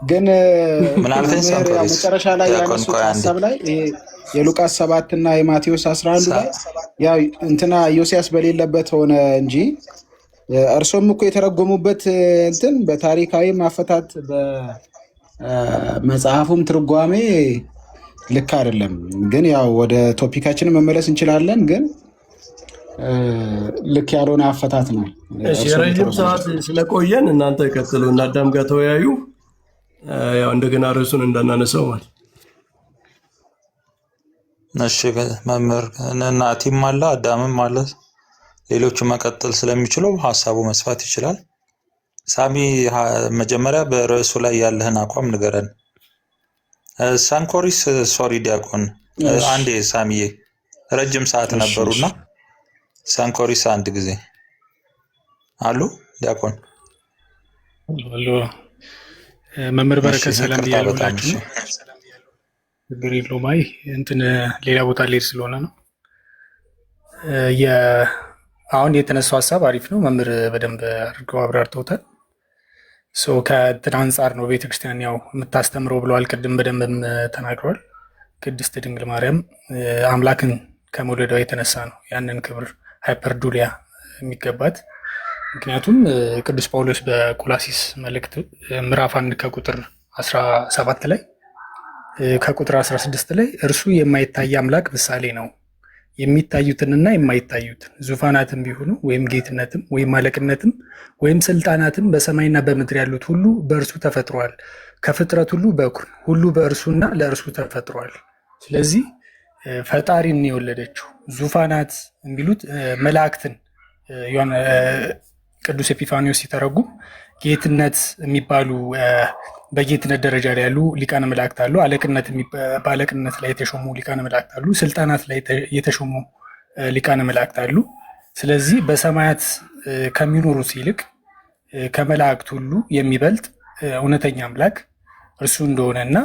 ግን ምናልባት መምህር ያው ሳንኮሪስ መጨረሻ ላይ ዲያቆን ያነሱት ቆይ አንዴ ሀሳብ ላይ ይሄ የሉቃስ 7 እና የማቴዎስ 11 ላይ ያው እንትና ዮሲያስ በሌለበት ሆነ እንጂ እርሶም እኮ የተረጎሙበት እንትን በታሪካዊ ማፈታት በመጽሐፉም ትርጓሜ ልክ አይደለም። ግን ያው ወደ ቶፒካችን መመለስ እንችላለን። ግን ልክ ያልሆነ አፈታት ነው። እሺ ረጅም ሰዓት ስለቆየን እናንተ ቀጥሉ እና አዳም ጋር ተወያዩ። ያው እንደገና ርዕሱን እንዳናነሳው ማለት እሺ መምህር ናቲም አለ አዳምም አለ ሌሎቹ መቀጠል ስለሚችሉ ሐሳቡ መስፋት ይችላል። ሳሚ መጀመሪያ በርዕሱ ላይ ያለህን አቋም ንገረን። ሳንኮሪስ ሶሪ ዲያቆን አንዴ ሳሚዬ ረጅም ሰዓት ነበሩና ሳንኮሪስ አንድ ጊዜ አሉ ዲያቆን አሎ መምህር በረከት ሰላም ያሉላችሁ ችግር የለውም። አይ እንትን ሌላ ቦታ ልሄድ ስለሆነ ነው። አሁን የተነሳው ሀሳብ አሪፍ ነው። መምህር በደንብ አድርገው አብራርተውታል። ከእንትን አንጻር ነው ቤተክርስቲያን ያው የምታስተምረው ብለዋል። ቅድም በደንብም ተናግረዋል። ቅድስት ድንግል ማርያም አምላክን ከመውለዷ የተነሳ ነው ያንን ክብር ሃይፐርዱሊያ የሚገባት። ምክንያቱም ቅዱስ ጳውሎስ በቆላሲስ መልእክት ምዕራፍ 1 ከቁጥር 17 ላይ ከቁጥር 16 ላይ እርሱ የማይታይ አምላክ ምሳሌ ነው፣ የሚታዩትንና የማይታዩትን ዙፋናትም ቢሆኑ ወይም ጌትነትም ወይም አለቅነትም ወይም ስልጣናትም በሰማይና በምድር ያሉት ሁሉ በእርሱ ተፈጥሯል። ከፍጥረት ሁሉ በኩር ሁሉ በእርሱና ለእርሱ ተፈጥሯል። ስለዚህ ፈጣሪን የወለደችው ዙፋናት የሚሉት መላእክትን ቅዱስ ኤጲፋኒዎስ ሲተረጉም ጌትነት የሚባሉ በጌትነት ደረጃ ላይ ያሉ ሊቃነ መላእክት አሉ። በአለቅነት ላይ የተሾሙ ሊቃነ መላእክት አሉ። ስልጣናት ላይ የተሾሙ ሊቃነ መላእክት አሉ። ስለዚህ በሰማያት ከሚኖሩት ይልቅ ከመላእክት ሁሉ የሚበልጥ እውነተኛ አምላክ እርሱ እንደሆነና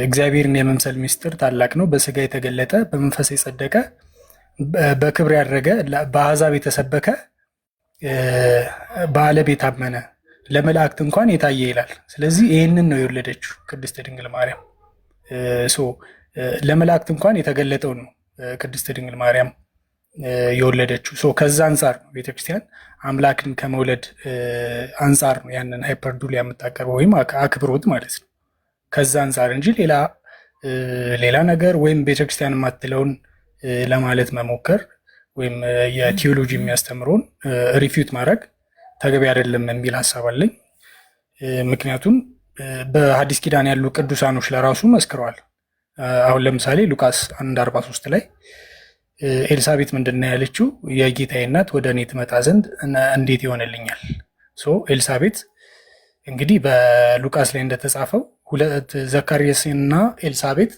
እግዚአብሔርን የመምሰል ምስጢር ታላቅ ነው። በስጋ የተገለጠ በመንፈስ የጸደቀ በክብር ያደረገ በአሕዛብ የተሰበከ በዓለም የታመነ ለመላእክት እንኳን የታየ ይላል። ስለዚህ ይህንን ነው የወለደችው ቅድስት ድንግል ማርያም። ለመላእክት እንኳን የተገለጠውን ነው ቅድስት ድንግል ማርያም የወለደችው። ከዛ አንጻር ነው ቤተክርስቲያን አምላክን ከመውለድ አንጻር ነው ያንን ሃይፐርዱሊያ የምታቀርበው ወይም አክብሮት ማለት ነው። ከዛ አንጻር እንጂ ሌላ ነገር ወይም ቤተክርስቲያን የማትለውን ለማለት መሞከር ወይም የቲዮሎጂ የሚያስተምረውን ሪፊዩት ማድረግ ተገቢ አይደለም የሚል ሀሳብ አለኝ። ምክንያቱም በሐዲስ ኪዳን ያሉ ቅዱሳኖች ለራሱ መስክረዋል። አሁን ለምሳሌ ሉቃስ 1:43 ላይ ኤልሳቤት ምንድን ያለችው? የጌታዬ እናት ወደ እኔ ትመጣ ዘንድ እንዴት ይሆንልኛል? ኤልሳቤት እንግዲህ በሉቃስ ላይ እንደተጻፈው ዘካርያስና ኤልሳቤት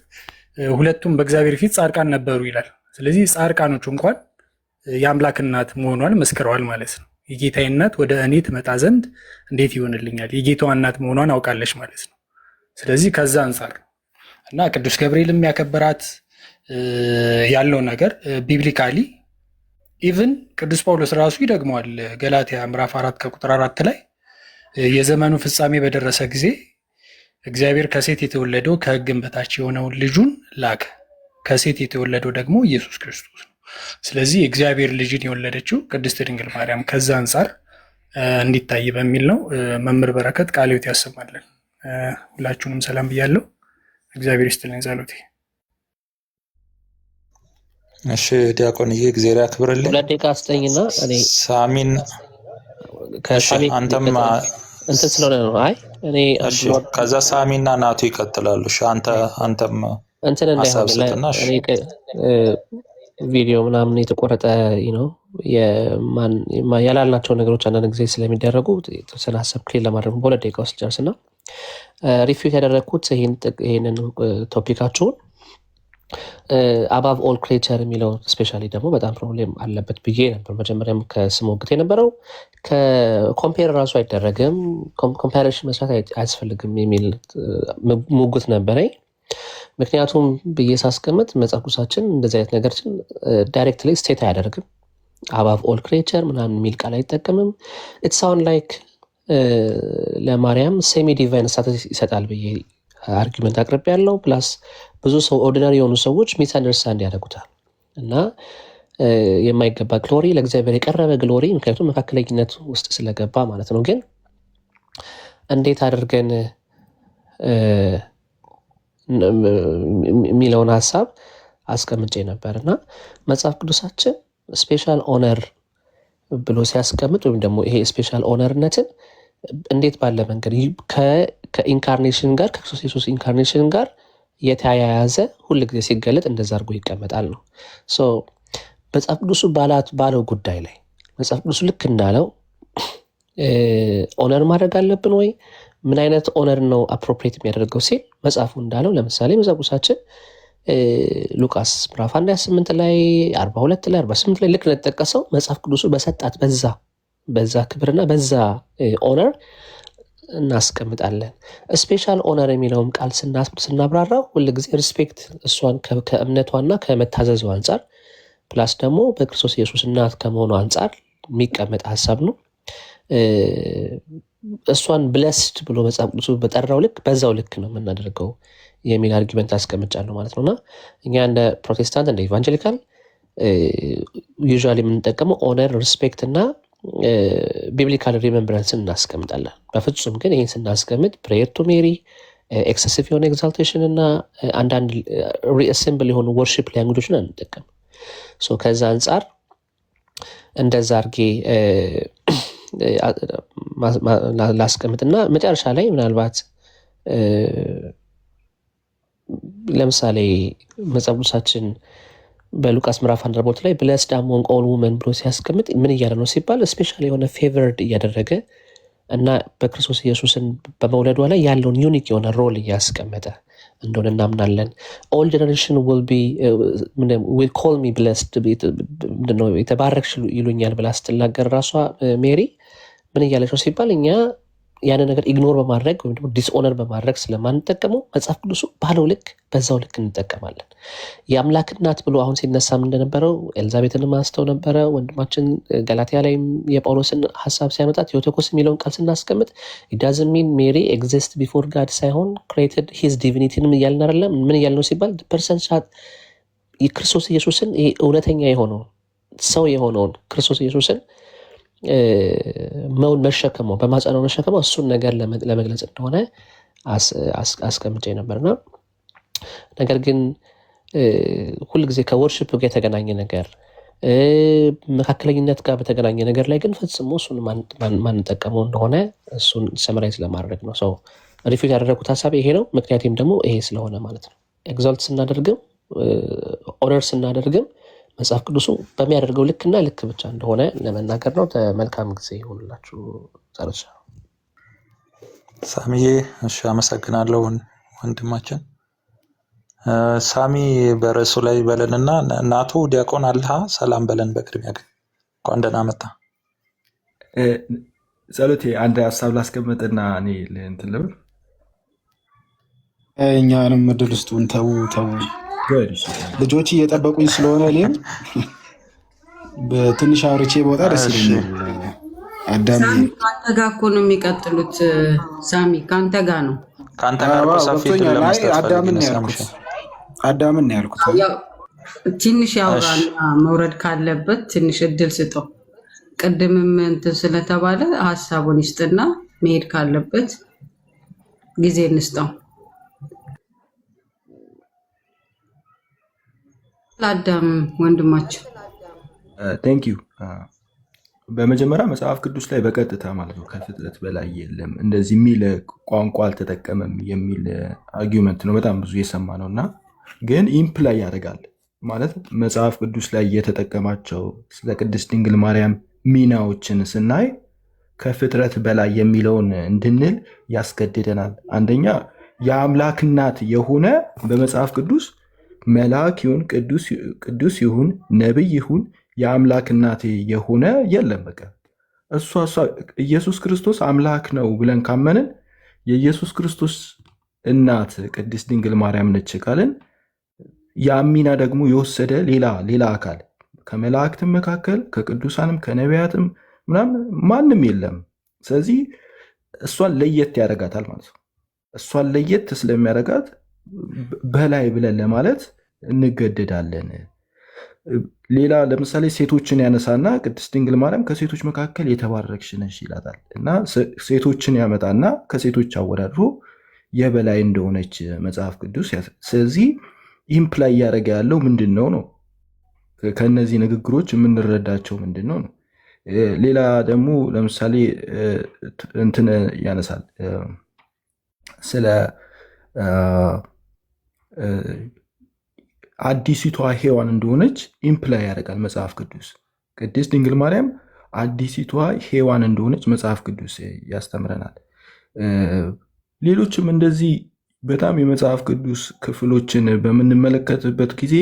ሁለቱም በእግዚአብሔር ፊት ጻድቃን ነበሩ ይላል። ስለዚህ ጻድቃኖች እንኳን የአምላክ እናት መሆኗን መስክረዋል ማለት ነው። የጌታዬ እናት ወደ እኔ ትመጣ ዘንድ እንዴት ይሆንልኛል? የጌታዋ እናት መሆኗን አውቃለች ማለት ነው። ስለዚህ ከዛ አንጻር እና ቅዱስ ገብርኤል የሚያከብራት ያለው ነገር ቢብሊካሊ ኢቭን ቅዱስ ጳውሎስ ራሱ ይደግመዋል። ገላትያ ምዕራፍ 4 ከቁጥር 4 ላይ የዘመኑ ፍጻሜ በደረሰ ጊዜ እግዚአብሔር ከሴት የተወለደው ከሕግም በታች የሆነውን ልጁን ላከ፣ ከሴት የተወለደው ደግሞ ኢየሱስ ክርስቶስ ነው። ስለዚህ እግዚአብሔር ልጅን የወለደችው ቅድስት ድንግል ማርያም ከዛ አንጻር እንዲታይ በሚል ነው። መምህር በረከት ቃለ ሕይወት ያሰማልን። ሁላችሁንም ሰላም ብያለሁ። እግዚአብሔር ይስጥልኝ ጸሎቴ። እሺ ዲያቆንዬ እግዚአብሔር ያክብርልኝ። ሁለት ደቂቃ አስጠኝና እኔ ሳሚን ከሳሚ አንተም እንትን ስለሆነ ነው። አይ እኔ ከዛ ሳሚና ናቱ ይቀጥላሉ። አንተም እንትን እንዳይሆን እኔ ቪዲዮ ምናምን የተቆረጠ ነው ያላልናቸው ነገሮች አንዳንድ ጊዜ ስለሚደረጉ የተወሰነ ሀሳብ ክሊር ለማድረግ በሁለት ደቂቃ ውስጥ ጨርስና ሪፊት ያደረግኩት ይህንን ቶፒካችሁን አባቭ ኦል ክሬቸር የሚለው ስፔሻሊ ደግሞ በጣም ፕሮብሌም አለበት ብዬ ነበር። መጀመሪያም ከስሞግት የነበረው ከኮምፔር ራሱ አይደረግም፣ ኮምፓሪሽን መስራት አያስፈልግም የሚል ሙግት ነበረኝ። ምክንያቱም ብዬ ሳስቀምጥ መጽሐፍ ቅዱሳችን እንደዚህ አይነት ነገሮችን ዳይሬክትሊ ስቴት አያደርግም። አባቭ ኦል ክሬቸር ምናምን የሚል ቃል አይጠቀምም። ኢት ሳውንድ ላይክ ለማርያም ሴሚ ዲቫይን ስታተስ ይሰጣል ብዬ አርጊመንት አቅርቤ ያለው። ፕላስ ብዙ ሰው ኦርዲናሪ የሆኑ ሰዎች ሚስ አንደርስታንድ ያደርጉታል እና የማይገባ ግሎሪ ለእግዚአብሔር የቀረበ ግሎሪ፣ ምክንያቱም መካከለኝነት ውስጥ ስለገባ ማለት ነው። ግን እንዴት አድርገን የሚለውን ሀሳብ አስቀምጬ ነበር እና መጽሐፍ ቅዱሳችን ስፔሻል ኦነር ብሎ ሲያስቀምጥ ወይም ደግሞ ይሄ ስፔሻል ኦነርነትን እንዴት ባለ መንገድ ከኢንካርኔሽን ጋር ከክርስቶስ ኢየሱስ ኢንካርኔሽን ጋር የተያያዘ ሁል ጊዜ ሲገለጥ እንደዛ አድርጎ ይቀመጣል ነው። መጽሐፍ ቅዱሱ ባለው ጉዳይ ላይ መጽሐፍ ቅዱሱ ልክ እንዳለው ኦነር ማድረግ አለብን ወይ? ምን አይነት ኦነር ነው አፕሮፕሪየት የሚያደርገው ሲል መጽሐፉ እንዳለው ለምሳሌ መጽሐፍ ቅዱሳችን ሉቃስ ምዕራፍ 1:28 ላይ 42 ላይ 48 ላይ ልክ እንደተጠቀሰው መጽሐፍ ቅዱሱ በሰጣት በዛ ክብርና በዛ ኦነር እናስቀምጣለን። ስፔሻል ኦነር የሚለውም ቃል ስናብራራው ሁልጊዜ ሪስፔክት እሷን ከእምነቷና ከመታዘዙ አንጻር ፕላስ ደግሞ በክርስቶስ ኢየሱስ እናት ከመሆኑ አንጻር የሚቀመጥ ሀሳብ ነው። እሷን ብለስድ ብሎ መጽሐፍ ቅዱሱ በጠራው ልክ በዛው ልክ ነው የምናደርገው የሚል አርጊመንት አስቀምጫለሁ ማለት ነውና እኛ እንደ ፕሮቴስታንት እንደ ኢቫንጀሊካል ዩዥዋሊ የምንጠቀመው ኦነር፣ ሪስፔክት እና ቢብሊካል ሪሜምብራንስን እናስቀምጣለን። በፍጹም ግን ይህን ስናስቀምጥ ፕሬየር ቱ ሜሪ፣ ኤክሰሲቭ የሆነ ኤግዛልቴሽን እና አንዳንድ ሪአሴምብል የሆኑ ወርሺፕ ላንጉጆችን አንጠቀም። ከዛ አንጻር እንደዛ አርጌ ላስቀምጥና መጨረሻ ላይ ምናልባት ለምሳሌ መጽሐፍ ቅዱሳችን በሉቃስ ምዕራፍ 1 ላይ ብለስድ አሞንግ ኦል ውመን ብሎ ሲያስቀምጥ ምን እያለ ነው ሲባል ስፔሻል የሆነ ፌቨርድ እያደረገ እና በክርስቶስ ኢየሱስን በመውለዷ ላይ ያለውን ዩኒክ የሆነ ሮል እያስቀመጠ እንደሆነ እናምናለን። ኦል ጀነሬሽን ዊል ኮል ሚ ብለስድ የተባረክሽ ይሉኛል ብላ ስትናገር ራሷ ሜሪ ምን እያለች ነው ሲባል እኛ ያንን ነገር ኢግኖር በማድረግ ወይም ደግሞ ዲስኦነር በማድረግ ስለማንጠቀመው መጽሐፍ ቅዱሱ ባለው ልክ በዛው ልክ እንጠቀማለን። የአምላክ እናት ብሎ አሁን ሲነሳም እንደነበረው ኤልዛቤትን ማስተው ነበረ። ወንድማችን ገላትያ ላይም የጳውሎስን ሀሳብ ሲያመጣ ቴዎቶኮስ የሚለውን ቃል ስናስቀምጥ ዳዝንት ሚን ሜሪ ኤግዚስት ቢፎር ጋድ ሳይሆን ክሬትድ ሂዝ ዲቪኒቲንም እያልን አይደለም። ምን እያልን ነው ሲባል ፐርሰን የክርስቶስ ኢየሱስን እውነተኛ የሆነውን ሰው የሆነውን ክርስቶስ ኢየሱስን መውን መሸከመው በማጸናው መሸከመው እሱን ነገር ለመግለጽ እንደሆነ አስቀምጬ ነበርና ነገር ግን ሁልጊዜ ከወርሺፕ ጋር የተገናኘ ነገር መካከለኝነት ጋር በተገናኘ ነገር ላይ ግን ፈጽሞ እሱን ማንጠቀመው እንደሆነ እሱን ሰመራይዝ ለማድረግ ነው። ሰው ሪፊት ያደረኩት ሀሳብ ይሄ ነው። ምክንያቱም ደግሞ ይሄ ስለሆነ ማለት ነው። ኤግዛልት ስናደርግም ኦነር ስናደርግም መጽሐፍ ቅዱሱ በሚያደርገው ልክና ልክ ብቻ እንደሆነ ለመናገር ነው። መልካም ጊዜ ይሁንላችሁ። ጨርሻ ሳሚዬ። እሺ፣ አመሰግናለሁ ወንድማችን ሳሚ። በርዕሱ ላይ በለንና እናቱ ዲያቆን አልሃ ሰላም በለን። በቅድሚያ ግን እንኳን ደህና መጣ። ጸሎቴ አንድ ሀሳብ ላስቀምጥና እኔ እንትን ልብል። እኛንም እድል ውስጡን ተው ልጆች እየጠበቁኝ ስለሆነ እኔም በትንሽ አውርቼ በወጣ ደስ ይለኛል። አዳም ከአንተ ጋር እኮ ነው የሚቀጥሉት። ሳሚ ከአንተ ጋር ነው። ከአንተ ጋር አዳምን ነው ያልኩት። ትንሽ ያውራና መውረድ ካለበት ትንሽ እድል ስጠው። ቅድምም እንትን ስለተባለ ሀሳቡን ይስጥና መሄድ ካለበት ጊዜ እንስጠው። አዳም ወንድማችን ቴንክ ዩ። በመጀመሪያ መጽሐፍ ቅዱስ ላይ በቀጥታ ማለት ነው ከፍጥረት በላይ የለም እንደዚህ የሚል ቋንቋ አልተጠቀመም የሚል አርጊመንት ነው በጣም ብዙ የሰማ ነው። እና ግን ኢምፕላይ ያደርጋል ማለት መጽሐፍ ቅዱስ ላይ የተጠቀማቸው ስለ ቅድስት ድንግል ማርያም ሚናዎችን ስናይ ከፍጥረት በላይ የሚለውን እንድንል ያስገድደናል። አንደኛ የአምላክ እናት የሆነ በመጽሐፍ ቅዱስ መልአክ ይሁን ቅዱስ ይሁን ነቢይ ይሁን የአምላክ እናት የሆነ የለም። በቃ እሷ ኢየሱስ ክርስቶስ አምላክ ነው ብለን ካመንን የኢየሱስ ክርስቶስ እናት ቅድስት ድንግል ማርያም ነች ቃልን ያሚና ደግሞ የወሰደ ሌላ አካል ከመላእክትም መካከል ከቅዱሳንም ከነቢያትም ምናምን ማንም የለም። ስለዚህ እሷን ለየት ያደርጋታል ማለት ነው። እሷን ለየት ስለሚያደርጋት በላይ ብለን ለማለት እንገደዳለን። ሌላ ለምሳሌ ሴቶችን ያነሳና ቅድስት ድንግል ማርያም ከሴቶች መካከል የተባረክሽ ነሽ ይላታል እና ሴቶችን ያመጣና ከሴቶች አወዳድሮ የበላይ እንደሆነች መጽሐፍ ቅዱስ። ስለዚህ ኢምፕላይ እያደረገ ያለው ምንድን ነው ነው? ከእነዚህ ንግግሮች የምንረዳቸው ምንድን ነው ነው? ሌላ ደግሞ ለምሳሌ እንትን ያነሳል ስለ አዲሲቷ ሔዋን እንደሆነች ኢምፕላይ ያደርጋል መጽሐፍ ቅዱስ። ቅድስት ድንግል ማርያም አዲሲቷ ሔዋን እንደሆነች መጽሐፍ ቅዱስ ያስተምረናል። ሌሎችም እንደዚህ በጣም የመጽሐፍ ቅዱስ ክፍሎችን በምንመለከትበት ጊዜ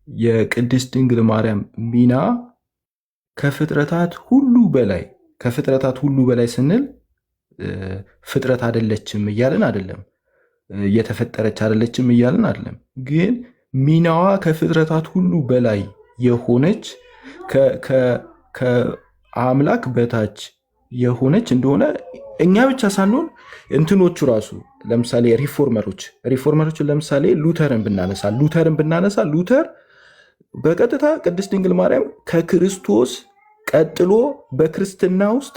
የቅድስት ድንግል ማርያም ሚና ከፍጥረታት ሁሉ በላይ ስንል ፍጥረት አይደለችም እያልን አይደለም፣ የተፈጠረች አይደለችም እያልን አይደለም። ግን ሚናዋ ከፍጥረታት ሁሉ በላይ የሆነች ከአምላክ በታች የሆነች እንደሆነ እኛ ብቻ ሳንሆን እንትኖቹ ራሱ ለምሳሌ ሪፎርመሮችን ለምሳሌ ሉተርን ብናነሳ ሉተር በቀጥታ ቅድስት ድንግል ማርያም ከክርስቶስ ቀጥሎ በክርስትና ውስጥ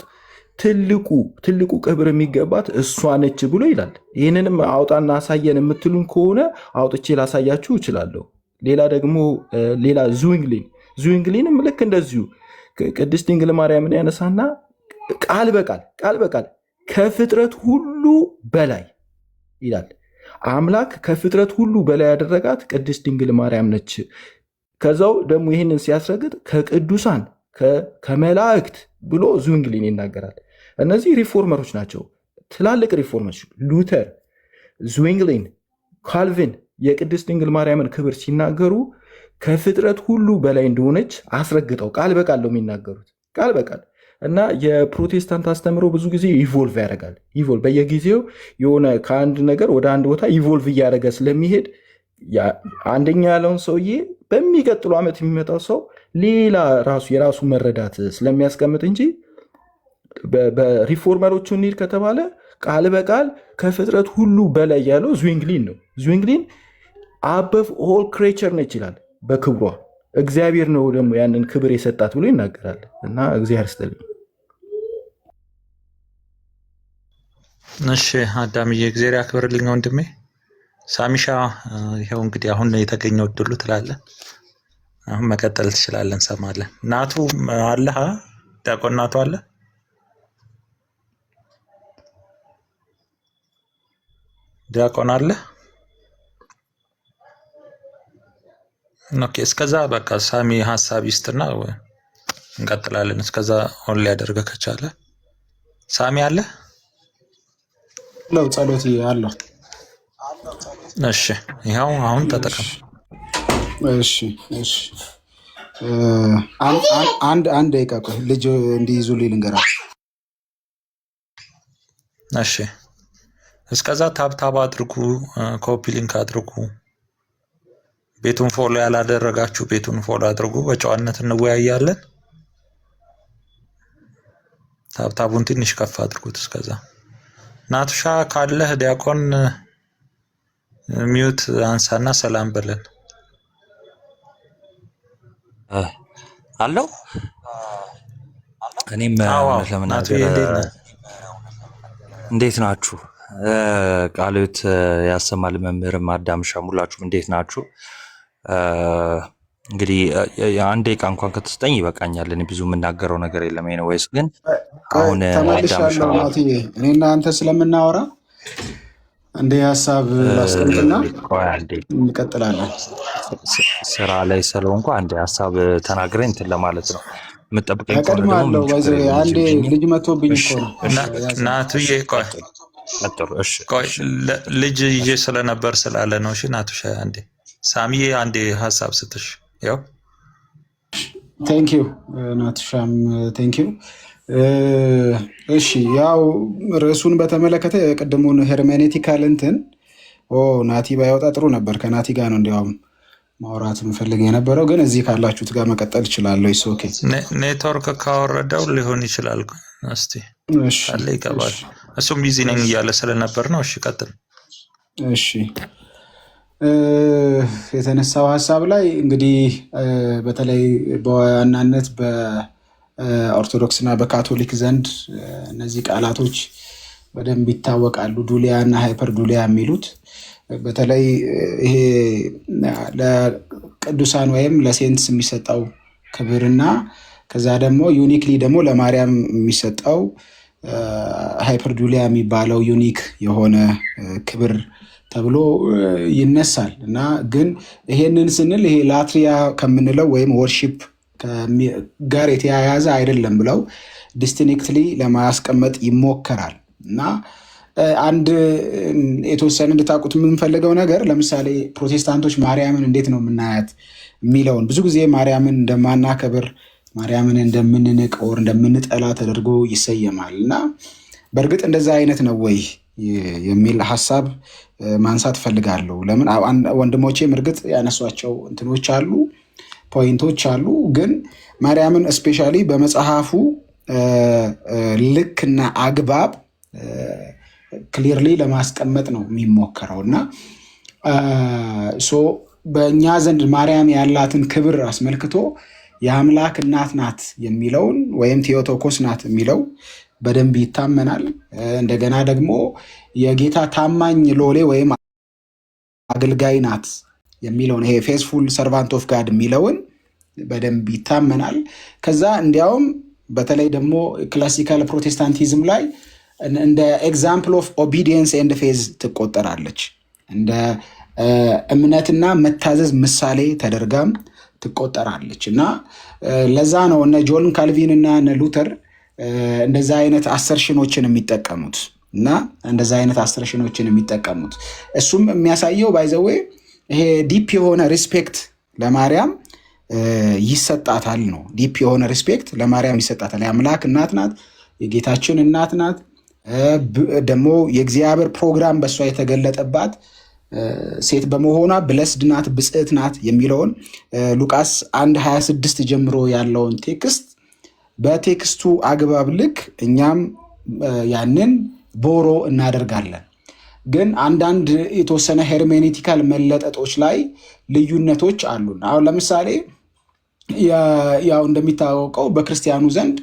ትልቁ ክብር የሚገባት እሷ ነች ብሎ ይላል። ይህንንም አውጣና አሳየን የምትሉን ከሆነ አውጥቼ ላሳያችሁ እችላለሁ። ሌላ ዙዊንግሊንም ልክ እንደዚሁ ቅድስት ድንግል ማርያምን ያነሳና ቃል በቃል ከፍጥረት ሁሉ በላይ ይላል። አምላክ ከፍጥረት ሁሉ በላይ ያደረጋት ቅድስት ድንግል ማርያም ነች። ከዛው ደግሞ ይህንን ሲያስረግጥ ከቅዱሳን ከመላእክት ብሎ ዙዊንግሊን ይናገራል። እነዚህ ሪፎርመሮች ናቸው፣ ትላልቅ ሪፎርመሮች። ሉተር፣ ዙዊንግሊን፣ ካልቪን የቅድስት ድንግል ማርያምን ክብር ሲናገሩ ከፍጥረት ሁሉ በላይ እንደሆነች አስረግጠው ቃል በቃል ነው የሚናገሩት፣ ቃል በቃል እና የፕሮቴስታንት አስተምሮ ብዙ ጊዜ ኢቮልቭ ያደርጋል። በየጊዜው የሆነ ከአንድ ነገር ወደ አንድ ቦታ ኢቮልቭ እያደረገ ስለሚሄድ አንደኛ ያለውን ሰውዬ በሚቀጥሉ ዓመት የሚመጣው ሰው ሌላ የራሱ መረዳት ስለሚያስቀምጥ እንጂ በሪፎርመሮቹ እንሂድ ከተባለ ቃል በቃል ከፍጥረት ሁሉ በላይ ያለው ዙዊንግሊን ነው። ዙዊንግሊን አበቭ ኦል ክሬቸር ነች ይላል። በክብሯ እግዚአብሔር ነው ደግሞ ያንን ክብር የሰጣት ብሎ ይናገራል። እና እግዚአብሔር ይስጥልኝ። እሺ አዳምዬ እግዚአብሔር ያክብርልኝ ወንድሜ። ሳሚሻ ይኸው እንግዲህ አሁን የተገኘው እድሉ ትላለህ። አሁን መቀጠል ትችላለህ፣ እንሰማለን። ናቱ አለህ? ዲያቆን ናቱ አለ? ዲያቆን አለ? ኦኬ፣ እስከዛ በቃ ሳሚ ሀሳብ ይስጥና እንቀጥላለን። እስከዛ ኦን ሊያደርገ ከቻለ ሳሚ አለ? ለው ጸሎት አለው። እሺ ይኸው አሁን ተጠቀም። እሺ አንድ ደቂቃ ቆይ፣ ልጅ እንዲይዙልኝ ልንገራቸው። እሺ እስከዛ ታብታብ አድርጉ፣ ኮፒ ሊንክ አድርጉ። ቤቱን ፎሎ ያላደረጋችሁ ቤቱን ፎሎ አድርጉ። በጨዋነት እንወያያለን። ታብታቡን ትንሽ ከፍ አድርጉት። እስከዛ ናቱሻ ካለህ ዲያቆን ሚዩት አንሳና ሰላም በለን። አለው እኔም ለምናገር እንዴት ናችሁ? ቃልዮት ያሰማል መምህርም አዳምሻም ሁላችሁም እንዴት ናችሁ? እንግዲህ አንድ ደቂቃ እንኳን ከተሰጠኝ ይበቃኛል። እኔ ብዙ የምናገረው ነገር የለም። ወይስ ግን አሁን ተመልሻለሁ። እኔ እና አንተ ስለምናወራ እንደ ሀሳብ ላስቀምጥና እንቀጥላለን። ስራ ላይ ስለሆንኩ አንድ ሀሳብ ተናግረኝ እንትን ለማለት ነው የምጠብቀኝ። እቀድማለሁ። አንዴ ልጅ መቶብኝ እኮ ነው ናቱዬ። ቆይ ልጅ ይዤ ስለነበር ስላለ ነው። እሺ ናቱሻ አንዴ፣ ሳሚዬ አንዴ ሀሳብ ስትሽ። ያው ቴንኪው ናቱሻም ቴንኪው። እሺ ያው ርዕሱን በተመለከተ የቅድሙን ሄርሜኔቲካል እንትን ናቲ ባይወጣ ጥሩ ነበር። ከናቲ ጋር ነው እንዲያውም ማውራት የምፈልግ የነበረው ግን እዚህ ካላችሁት ጋር መቀጠል እችላለሁ። ኢስ ኦኬ። ኔትወርክ ካወረደው ሊሆን ይችላል። እስቲ ካለ ይገባል። እሱም ቢዚ ነኝ እያለ ስለነበር ነው። እሺ ቀጥል። እሺ የተነሳው ሀሳብ ላይ እንግዲህ በተለይ በዋናነት በኦርቶዶክስና በካቶሊክ ዘንድ እነዚህ ቃላቶች በደንብ ይታወቃሉ። ዱሊያ እና ሃይፐር ዱሊያ የሚሉት በተለይ ይሄ ለቅዱሳን ወይም ለሴንትስ የሚሰጠው ክብርና ከዛ ደግሞ ዩኒክሊ ደግሞ ለማርያም የሚሰጠው ሃይፐር ዱሊያ የሚባለው ዩኒክ የሆነ ክብር ተብሎ ይነሳል። እና ግን ይሄንን ስንል ይሄ ላትሪያ ከምንለው ወይም ወርሺፕ ጋር የተያያዘ አይደለም ብለው ዲስቲንክትሊ ለማስቀመጥ ይሞከራል። እና አንድ የተወሰነ እንድታውቁት የምንፈልገው ነገር ለምሳሌ ፕሮቴስታንቶች ማርያምን እንዴት ነው የምናያት የሚለውን ብዙ ጊዜ ማርያምን እንደማናከብር ማርያምን እንደምንንቅ ወር እንደምንጠላ ተደርጎ ይሰየማል። እና በእርግጥ እንደዛ አይነት ነው ወይ የሚል ሀሳብ ማንሳት ፈልጋለሁ። ለምን ወንድሞቼም እርግጥ ያነሷቸው እንትኖች አሉ፣ ፖይንቶች አሉ። ግን ማርያምን እስፔሻሊ በመጽሐፉ ልክና አግባብ ክሊርሊ ለማስቀመጥ ነው የሚሞከረው። እና በእኛ ዘንድ ማርያም ያላትን ክብር አስመልክቶ የአምላክ እናት ናት የሚለውን ወይም ቴዎቶኮስ ናት የሚለው በደንብ ይታመናል። እንደገና ደግሞ የጌታ ታማኝ ሎሌ ወይም አገልጋይ ናት የሚለውን ይሄ ፌስፉል ሰርቫንት ኦፍ ጋድ የሚለውን በደንብ ይታመናል። ከዛ እንዲያውም በተለይ ደግሞ ክላሲካል ፕሮቴስታንቲዝም ላይ እንደ ኤግዛምፕል ኦፍ ኦቢዲየንስ ኤንድ ፌዝ ትቆጠራለች። እንደ እምነትና መታዘዝ ምሳሌ ተደርጋም ትቆጠራለች። እና ለዛ ነው እነ ጆን ካልቪን እና እነ ሉተር እንደዛ አይነት አሰርሽኖችን የሚጠቀሙት እና እንደዛ አይነት አሰርሽኖችን የሚጠቀሙት እሱም የሚያሳየው ባይዘዌ ይሄ ዲፕ የሆነ ሪስፔክት ለማርያም ይሰጣታል ነው። ዲፕ የሆነ ሪስፔክት ለማርያም ይሰጣታል። የአምላክ እናት ናት፣ የጌታችን እናት ናት። ደግሞ የእግዚአብሔር ፕሮግራም በእሷ የተገለጠባት ሴት በመሆኗ ብለስድ ናት፣ ብጽዕት ናት የሚለውን ሉቃስ 1:26 ጀምሮ ያለውን ቴክስት በቴክስቱ አግባብ ልክ እኛም ያንን ቦሮ እናደርጋለን። ግን አንዳንድ የተወሰነ ሄርሜኔቲካል መለጠጦች ላይ ልዩነቶች አሉን። አሁን ለምሳሌ ያው እንደሚታወቀው በክርስቲያኑ ዘንድ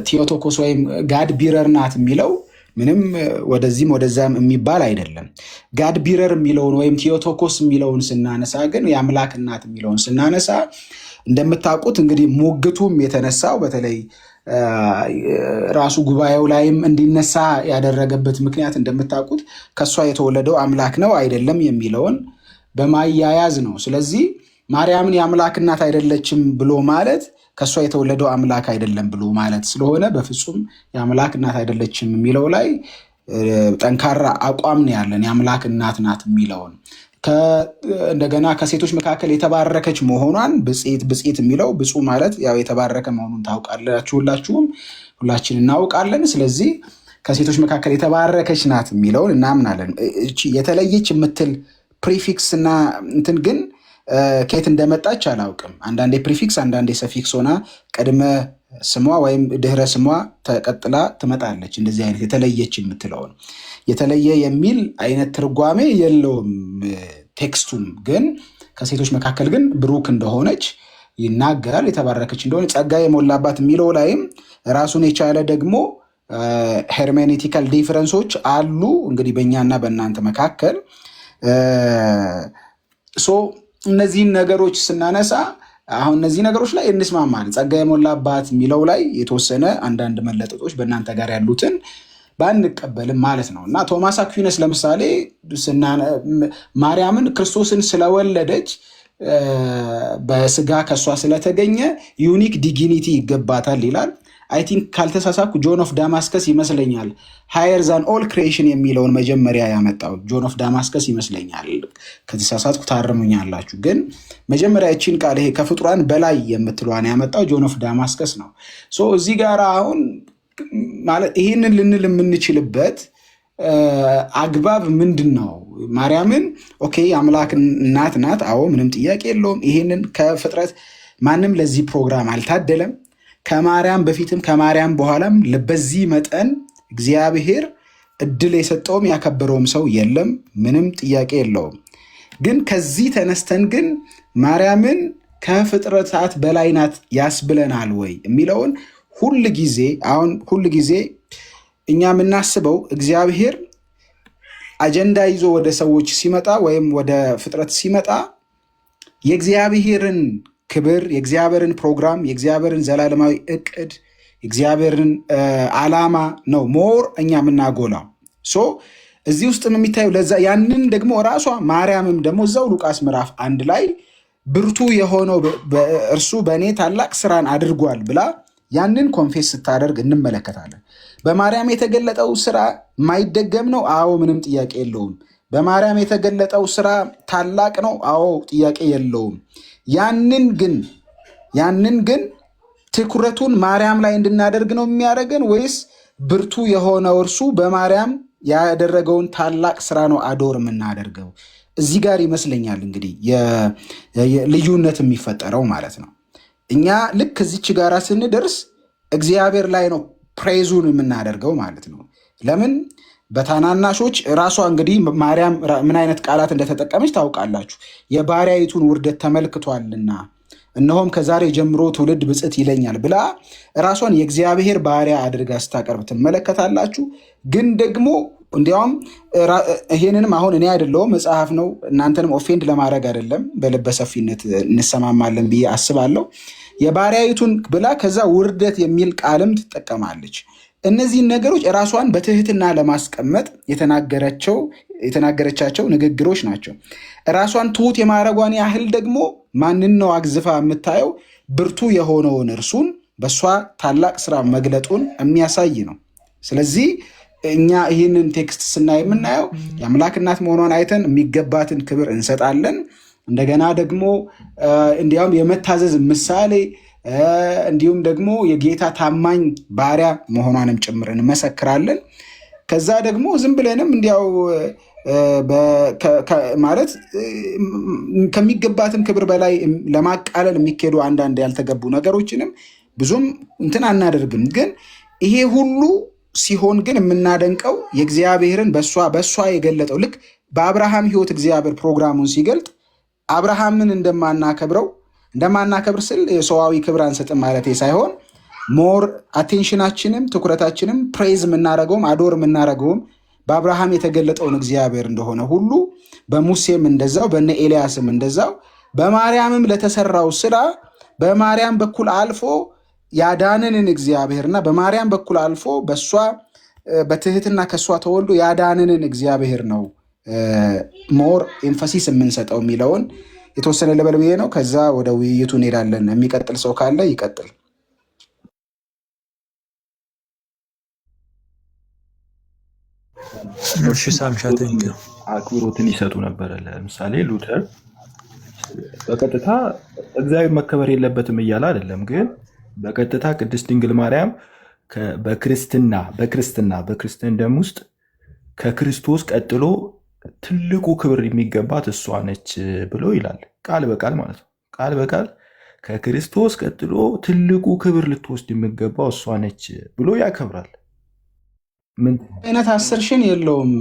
ቴዎቶኮስ ወይም ጋድ ቢረር ናት የሚለው ምንም ወደዚህም ወደዛም የሚባል አይደለም። ጋድ ቢረር የሚለውን ወይም ቴዎቶኮስ የሚለውን ስናነሳ ግን የአምላክ እናት የሚለውን ስናነሳ እንደምታውቁት እንግዲህ ሙግቱም የተነሳው በተለይ ራሱ ጉባኤው ላይም እንዲነሳ ያደረገበት ምክንያት እንደምታውቁት ከእሷ የተወለደው አምላክ ነው አይደለም የሚለውን በማያያዝ ነው። ስለዚህ ማርያምን የአምላክ እናት አይደለችም ብሎ ማለት ከእሷ የተወለደው አምላክ አይደለም ብሎ ማለት ስለሆነ በፍጹም የአምላክ እናት አይደለችም የሚለው ላይ ጠንካራ አቋም ነው ያለን። የአምላክ እናት ናት የሚለውን እንደገና ከሴቶች መካከል የተባረከች መሆኗን ብጽዕት የሚለው ብፁዕ ማለት ያው የተባረከ መሆኑን ታውቃላችሁ፣ ሁላችን እናውቃለን። ስለዚህ ከሴቶች መካከል የተባረከች ናት የሚለውን እናምናለን። እቺ የተለየች የምትል ፕሪፊክስ እና እንትን ግን ከየት እንደመጣች አላውቅም። አንዳንዴ ፕሪፊክስ አንዳንዴ ሰፊክስ ሆና ቅድመ ስሟ ወይም ድህረ ስሟ ተቀጥላ ትመጣለች። እንደዚህ አይነት የተለየች የምትለውን የተለየ የሚል አይነት ትርጓሜ የለውም ቴክስቱም። ግን ከሴቶች መካከል ግን ብሩክ እንደሆነች ይናገራል። የተባረከች እንደሆነ ጸጋ የሞላባት የሚለው ላይም ራሱን የቻለ ደግሞ ሄርሜኔቲካል ዲፍረንሶች አሉ እንግዲህ በእኛና በእናንተ መካከል። እነዚህን ነገሮች ስናነሳ አሁን እነዚህ ነገሮች ላይ እንስማማለን። ጸጋ የሞላባት የሚለው ላይ የተወሰነ አንዳንድ መለጠጦች በእናንተ ጋር ያሉትን ባንቀበልም ማለት ነው። እና ቶማስ አኩዊነስ ለምሳሌ ማርያምን ክርስቶስን ስለወለደች በስጋ ከሷ ስለተገኘ ዩኒክ ዲግኒቲ ይገባታል ይላል። አይ ቲንክ ካልተሳሳኩ ጆን ኦፍ ዳማስከስ ይመስለኛል ሃየር ዛን ኦል ክሪኤሽን የሚለውን መጀመሪያ ያመጣው ጆን ኦፍ ዳማስከስ ይመስለኛል። ከተሳሳትኩ ታርሙኛላችሁ። ግን መጀመሪያ እቺን ቃል ይሄ ከፍጡራን በላይ የምትለዋን ያመጣው ጆን ኦፍ ዳማስከስ ነው። እዚህ ጋር አሁን ማለት ይህንን ልንል የምንችልበት አግባብ ምንድን ነው? ማርያምን ኦኬ የአምላክ እናት ናት። አዎ ምንም ጥያቄ የለውም። ይሄንን ከፍጥረት ማንም ለዚህ ፕሮግራም አልታደለም። ከማርያም በፊትም ከማርያም በኋላም በዚህ መጠን እግዚአብሔር እድል የሰጠውም ያከበረውም ሰው የለም። ምንም ጥያቄ የለውም። ግን ከዚህ ተነስተን ግን ማርያምን ከፍጥረታት በላይ ናት ያስብለናል ወይ የሚለውን ሁል ጊዜ እኛ የምናስበው እግዚአብሔር አጀንዳ ይዞ ወደ ሰዎች ሲመጣ ወይም ወደ ፍጥረት ሲመጣ የእግዚአብሔርን ክብር፣ የእግዚአብሔርን ፕሮግራም፣ የእግዚአብሔርን ዘላለማዊ እቅድ፣ የእግዚአብሔርን ዓላማ ነው ሞር እኛ የምናጎላው። እዚህ ውስጥም የሚታየው ለዛ ያንን ደግሞ ራሷ ማርያምም ደግሞ እዛው ሉቃስ ምዕራፍ 1 ላይ ብርቱ የሆነው እርሱ በእኔ ታላቅ ስራን አድርጓል ብላ ያንን ኮንፌስ ስታደርግ እንመለከታለን። በማርያም የተገለጠው ስራ ማይደገም ነው። አዎ ምንም ጥያቄ የለውም። በማርያም የተገለጠው ስራ ታላቅ ነው። አዎ ጥያቄ የለውም። ያንን ግን ትኩረቱን ማርያም ላይ እንድናደርግ ነው የሚያደርገን ወይስ ብርቱ የሆነው እርሱ በማርያም ያደረገውን ታላቅ ስራ ነው አዶር የምናደርገው? እዚህ ጋር ይመስለኛል እንግዲህ ልዩነት የሚፈጠረው ማለት ነው። እኛ ልክ እዚች ጋራ ስንደርስ እግዚአብሔር ላይ ነው ፕሬዙን የምናደርገው ማለት ነው። ለምን በታናናሾች ራሷ እንግዲህ ማርያም ምን አይነት ቃላት እንደተጠቀመች ታውቃላችሁ። የባሪያይቱን ውርደት ተመልክቷልና እነሆም ከዛሬ ጀምሮ ትውልድ ብፅዕት ይለኛል ብላ ራሷን የእግዚአብሔር ባሪያ አድርጋ ስታቀርብ ትመለከታላችሁ። ግን ደግሞ እንዲያውም ይሄንንም አሁን እኔ አይደለሁም መጽሐፍ ነው፣ እናንተንም ኦፌንድ ለማድረግ አይደለም፣ በልበሰፊነት እንሰማማለን ብዬ አስባለሁ። የባሪያይቱን ብላ ከዛ ውርደት የሚል ቃልም ትጠቀማለች። እነዚህን ነገሮች ራሷን በትህትና ለማስቀመጥ የተናገረቻቸው ንግግሮች ናቸው። ራሷን ትሁት የማድረጓን ያህል ደግሞ ማንን ነው አግዝፋ የምታየው? ብርቱ የሆነውን እርሱን በእሷ ታላቅ ስራ መግለጡን የሚያሳይ ነው። ስለዚህ እኛ ይህንን ቴክስት ስናይ የምናየው የአምላክ እናት መሆኗን አይተን የሚገባትን ክብር እንሰጣለን። እንደገና ደግሞ እንዲያውም የመታዘዝ ምሳሌ እንዲሁም ደግሞ የጌታ ታማኝ ባሪያ መሆኗንም ጭምር እንመሰክራለን። ከዛ ደግሞ ዝም ብለንም እንዲያው ማለት ከሚገባትም ክብር በላይ ለማቃለል የሚካሄዱ አንዳንድ ያልተገቡ ነገሮችንም ብዙም እንትን አናደርግም። ግን ይሄ ሁሉ ሲሆን ግን የምናደንቀው የእግዚአብሔርን በእሷ የገለጠው ልክ በአብርሃም ሕይወት እግዚአብሔር ፕሮግራሙን ሲገልጥ አብርሃምን እንደማናከብር ስል የሰዋዊ ክብር አንሰጥም ማለት ሳይሆን ሞር አቴንሽናችንም ትኩረታችንም ፕሬዝ የምናደርገውም አዶር የምናደርገውም በአብርሃም የተገለጠውን እግዚአብሔር እንደሆነ ሁሉ በሙሴም እንደዛው በነ ኤልያስም እንደዛው በማርያምም ለተሰራው ስራ በማርያም በኩል አልፎ ያዳነንን እግዚአብሔርና በማርያም በኩል አልፎ በእሷ በትህትና ከእሷ ተወልዶ ያዳነንን እግዚአብሔር ነው ሞር ኤንፈሲስ የምንሰጠው የሚለውን የተወሰነ ልበል ብዬ ነው። ከዛ ወደ ውይይቱ እንሄዳለን። የሚቀጥል ሰው ካለ ይቀጥል። አክብሮትን ይሰጡ ነበረ። ለምሳሌ ሉተር በቀጥታ እግዚአብሔር መከበር የለበትም እያለ አይደለም፣ ግን በቀጥታ ቅድስት ድንግል ማርያም በክርስትና ደም ውስጥ ከክርስቶስ ቀጥሎ ትልቁ ክብር የሚገባት እሷ ነች ብሎ ይላል። ቃል በቃል ማለት ነው። ቃል በቃል ከክርስቶስ ቀጥሎ ትልቁ ክብር ልትወስድ የሚገባው እሷ ነች ብሎ ያከብራል። ምን አይነት አሰርሽን የለውም።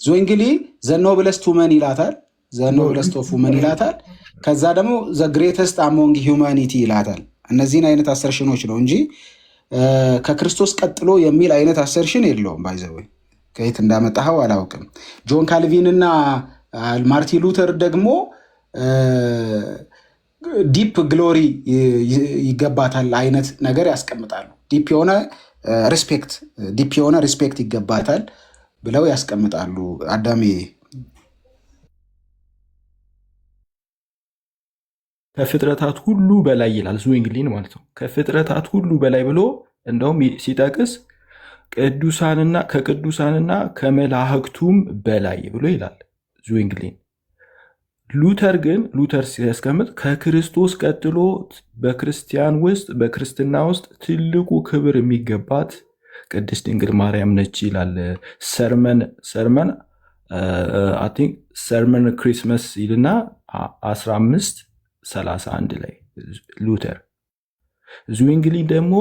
ዞንግሊ ዘኖ ብለስ ቱመን ይላታል። ዘኖ ብለስ ቶፉመን ይላታል። ከዛ ደግሞ ዘ ግሬተስት አሞንግ ሂውማኒቲ ይላታል። እነዚህን አይነት አሰርሽኖች ነው እንጂ ከክርስቶስ ቀጥሎ የሚል አይነት አሰርሽን የለውም። ባይዘወይ ከየት እንዳመጣኸው አላውቅም። ጆን ካልቪን እና ማርቲን ሉተር ደግሞ ዲፕ ግሎሪ ይገባታል አይነት ነገር ያስቀምጣሉ። ዲፕ የሆነ ሪስፔክት ይገባታል ብለው ያስቀምጣሉ። አዳሜ ከፍጥረታት ሁሉ በላይ ይላል ዙዊንግሊን ማለት ነው። ከፍጥረታት ሁሉ በላይ ብሎ እንደውም ሲጠቅስ ከቅዱሳንና ከመላእክቱም በላይ ብሎ ይላል ዙዊንግሊን። ሉተር ሲያስቀምጥ ከክርስቶስ ቀጥሎ በክርስትና ውስጥ ትልቁ ክብር የሚገባት ቅድስት ድንግል ማርያም ነች ይላል። ሰርመን አይ ቲንክ ሰርመን ክሪስመስ ይልና 1531 ላይ ሉተር። ዝዊንግሊ ደግሞ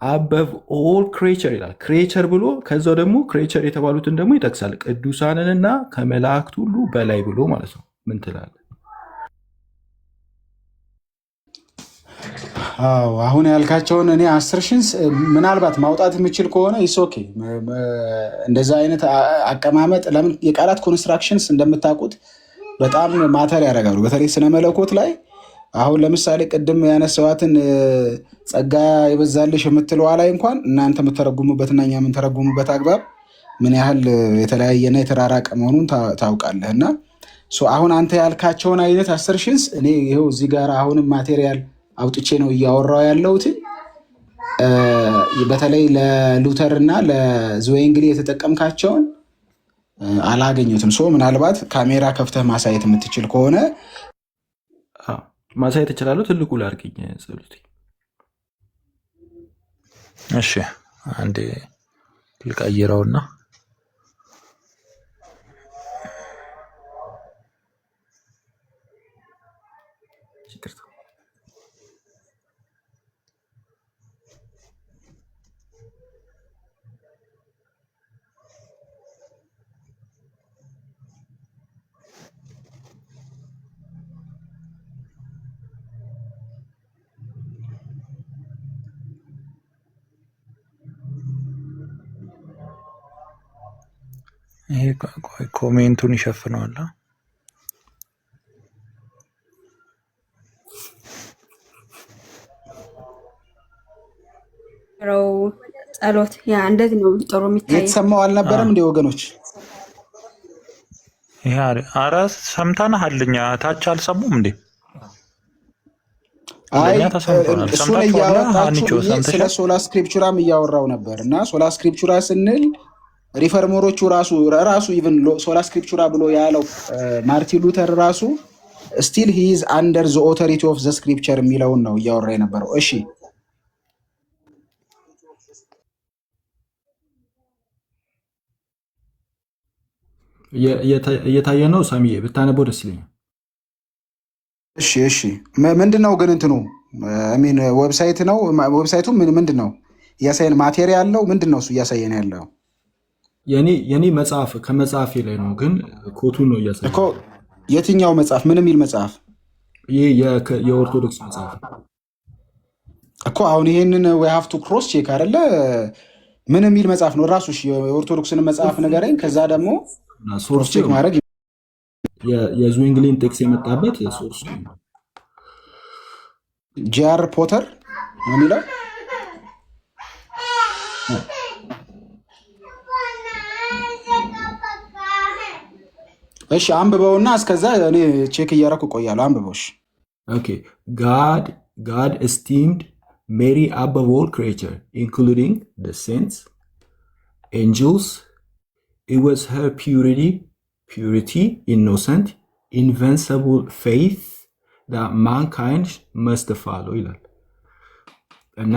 አበቭ ኦል ክሬቸር ይላል። ክሬቸር ብሎ ከዛው ደግሞ ክሬቸር የተባሉትን ደግሞ ይጠቅሳል። ቅዱሳንንና ከመላእክት ሁሉ በላይ ብሎ ማለት ነው። ምን ትላለህ? አሁን ያልካቸውን እኔ አሰርሽንስ ምናልባት ማውጣት የምችል ከሆነ ኦኬ። እንደዛ አይነት አቀማመጥ ለምን የቃላት ኮንስትራክሽንስ እንደምታውቁት በጣም ማተር ያደርጋሉ። በተለይ ስነ መለኮት ላይ አሁን ለምሳሌ ቅድም ያነሳዋትን ጸጋ የበዛልሽ የምትለዋ ላይ እንኳን እናንተ የምተረጉሙበትና እኛ የምንተረጉሙበት አግባብ ምን ያህል የተለያየና የተራራቀ መሆኑን ታውቃለህ። እና አሁን አንተ ያልካቸውን አይነት አሰርሽንስ እኔ ይኸው እዚህ ጋር አሁንም ማቴሪያል አውጥቼ ነው እያወራው ያለሁት። በተለይ ለሉተር እና ለዝዌንግሊ የተጠቀምካቸውን አላገኙትም። ምናልባት ካሜራ ከፍተህ ማሳየት የምትችል ከሆነ ማሳየት እችላለሁ። ትልቁ ላርግኝ ጸሎቴ። እሺ አንዴ ልቀይረውና ይሄ ኮሜንቱን ይሸፍነዋል። ጸሎት ያ እንደዚህ ነው ጥሩ የሚታየው። የተሰማው አልነበረም እንዴ ወገኖች? ይሄ አረ ሰምተናል። እኛ ታች አልሰሙም እንዴ? አይ እሱን እያወጣችሁ ስለ ሶላ ስክሪፕቹራም እያወራው ነበር። እና ሶላ ስክሪፕቹራ ስንል ሪፈርመሮቹ ራሱ ኢቭን ሶላ ስክሪፕቹራ ብሎ ያለው ማርቲን ሉተር ራሱ ስቲል ሂ ኢዝ አንደር ዘ ኦቶሪቲ ኦፍ ዘ ስክሪፕቸር የሚለውን ነው እያወራ የነበረው። እሺ እየታየ ነው። ሳሚዬ ብታነበው ደስ ይለኛል። እሺ ምንድነው ግን እንትኑ ሚን ዌብሳይት ነው። ዌብሳይቱ ምንድን ነው እያሳየን? ማቴሪያል ነው ምንድን ነው እሱ እያሳየን ያለው? የኔ መጽሐፍ ከመጽሐፌ ላይ ነው፣ ግን ኮቱን ነው እያሳየን እኮ። የትኛው መጽሐፍ? ምን የሚል መጽሐፍ? ይህ የኦርቶዶክስ መጽሐፍ እኮ። አሁን ይሄንን ዊ ሃቭ ቱ ክሮስ ቼክ አይደለ? ምን የሚል መጽሐፍ ነው ራሱ? የኦርቶዶክስን መጽሐፍ ንገረኝ፣ ከዛ ደግሞ ሶርስ ቼክ ማድረግ። የዝዊንግሊን ቴክስ የመጣበት ሶርስ ጂአር ፖተር ነው የሚለው። እሺ አንብበውና እስከዛ እኔ ቼክ እያደረኩ እቆያለሁ። አንብበውሽ። ኦኬ God esteemed Mary above all creature, including the saints, angels. It was her purity, innocent, invincible faith that mankind must follow ይላል። እና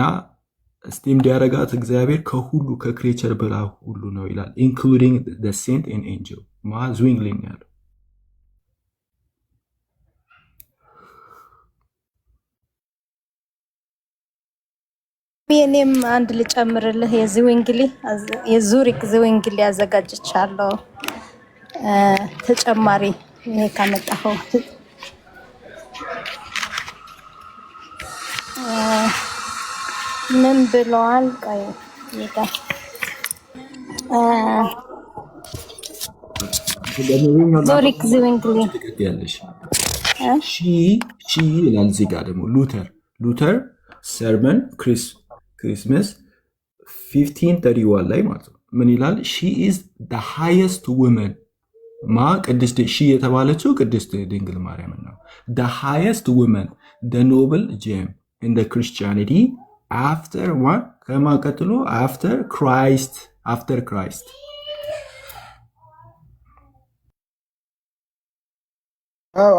ስቲምድ ያደረጋት እግዚአብሔር ከሁሉ ከክሬቸር በላ ሁሉ ነው ይላል። ኢንክሉዲንግ the saint and angel ዝዊንግሊ ያለው። እኔም አንድ ልጨምርልህ። የዙሪክ ዝዊንግሊ ያዘጋጅቻለሁ ተጨማሪ ይሄ ካመጣኸው ምን ብለዋል? ቆይ ይዳ ዙሪክ ዝዊንግሊ ያለሽ ሺ ይላል። እዚህ ጋር ደግሞ ሉተር ሰርመን ክሪስመስ 1531 ላይ ማለት ነው ምን ይላል? ሺ ኢዝ the highest woman ቅድስት ሺ የተባለችው ቅድስት ድንግል ማርያም ነው። the highest woman the noble gem in the Christianity after what ከማን ቀጥሎ? after Christ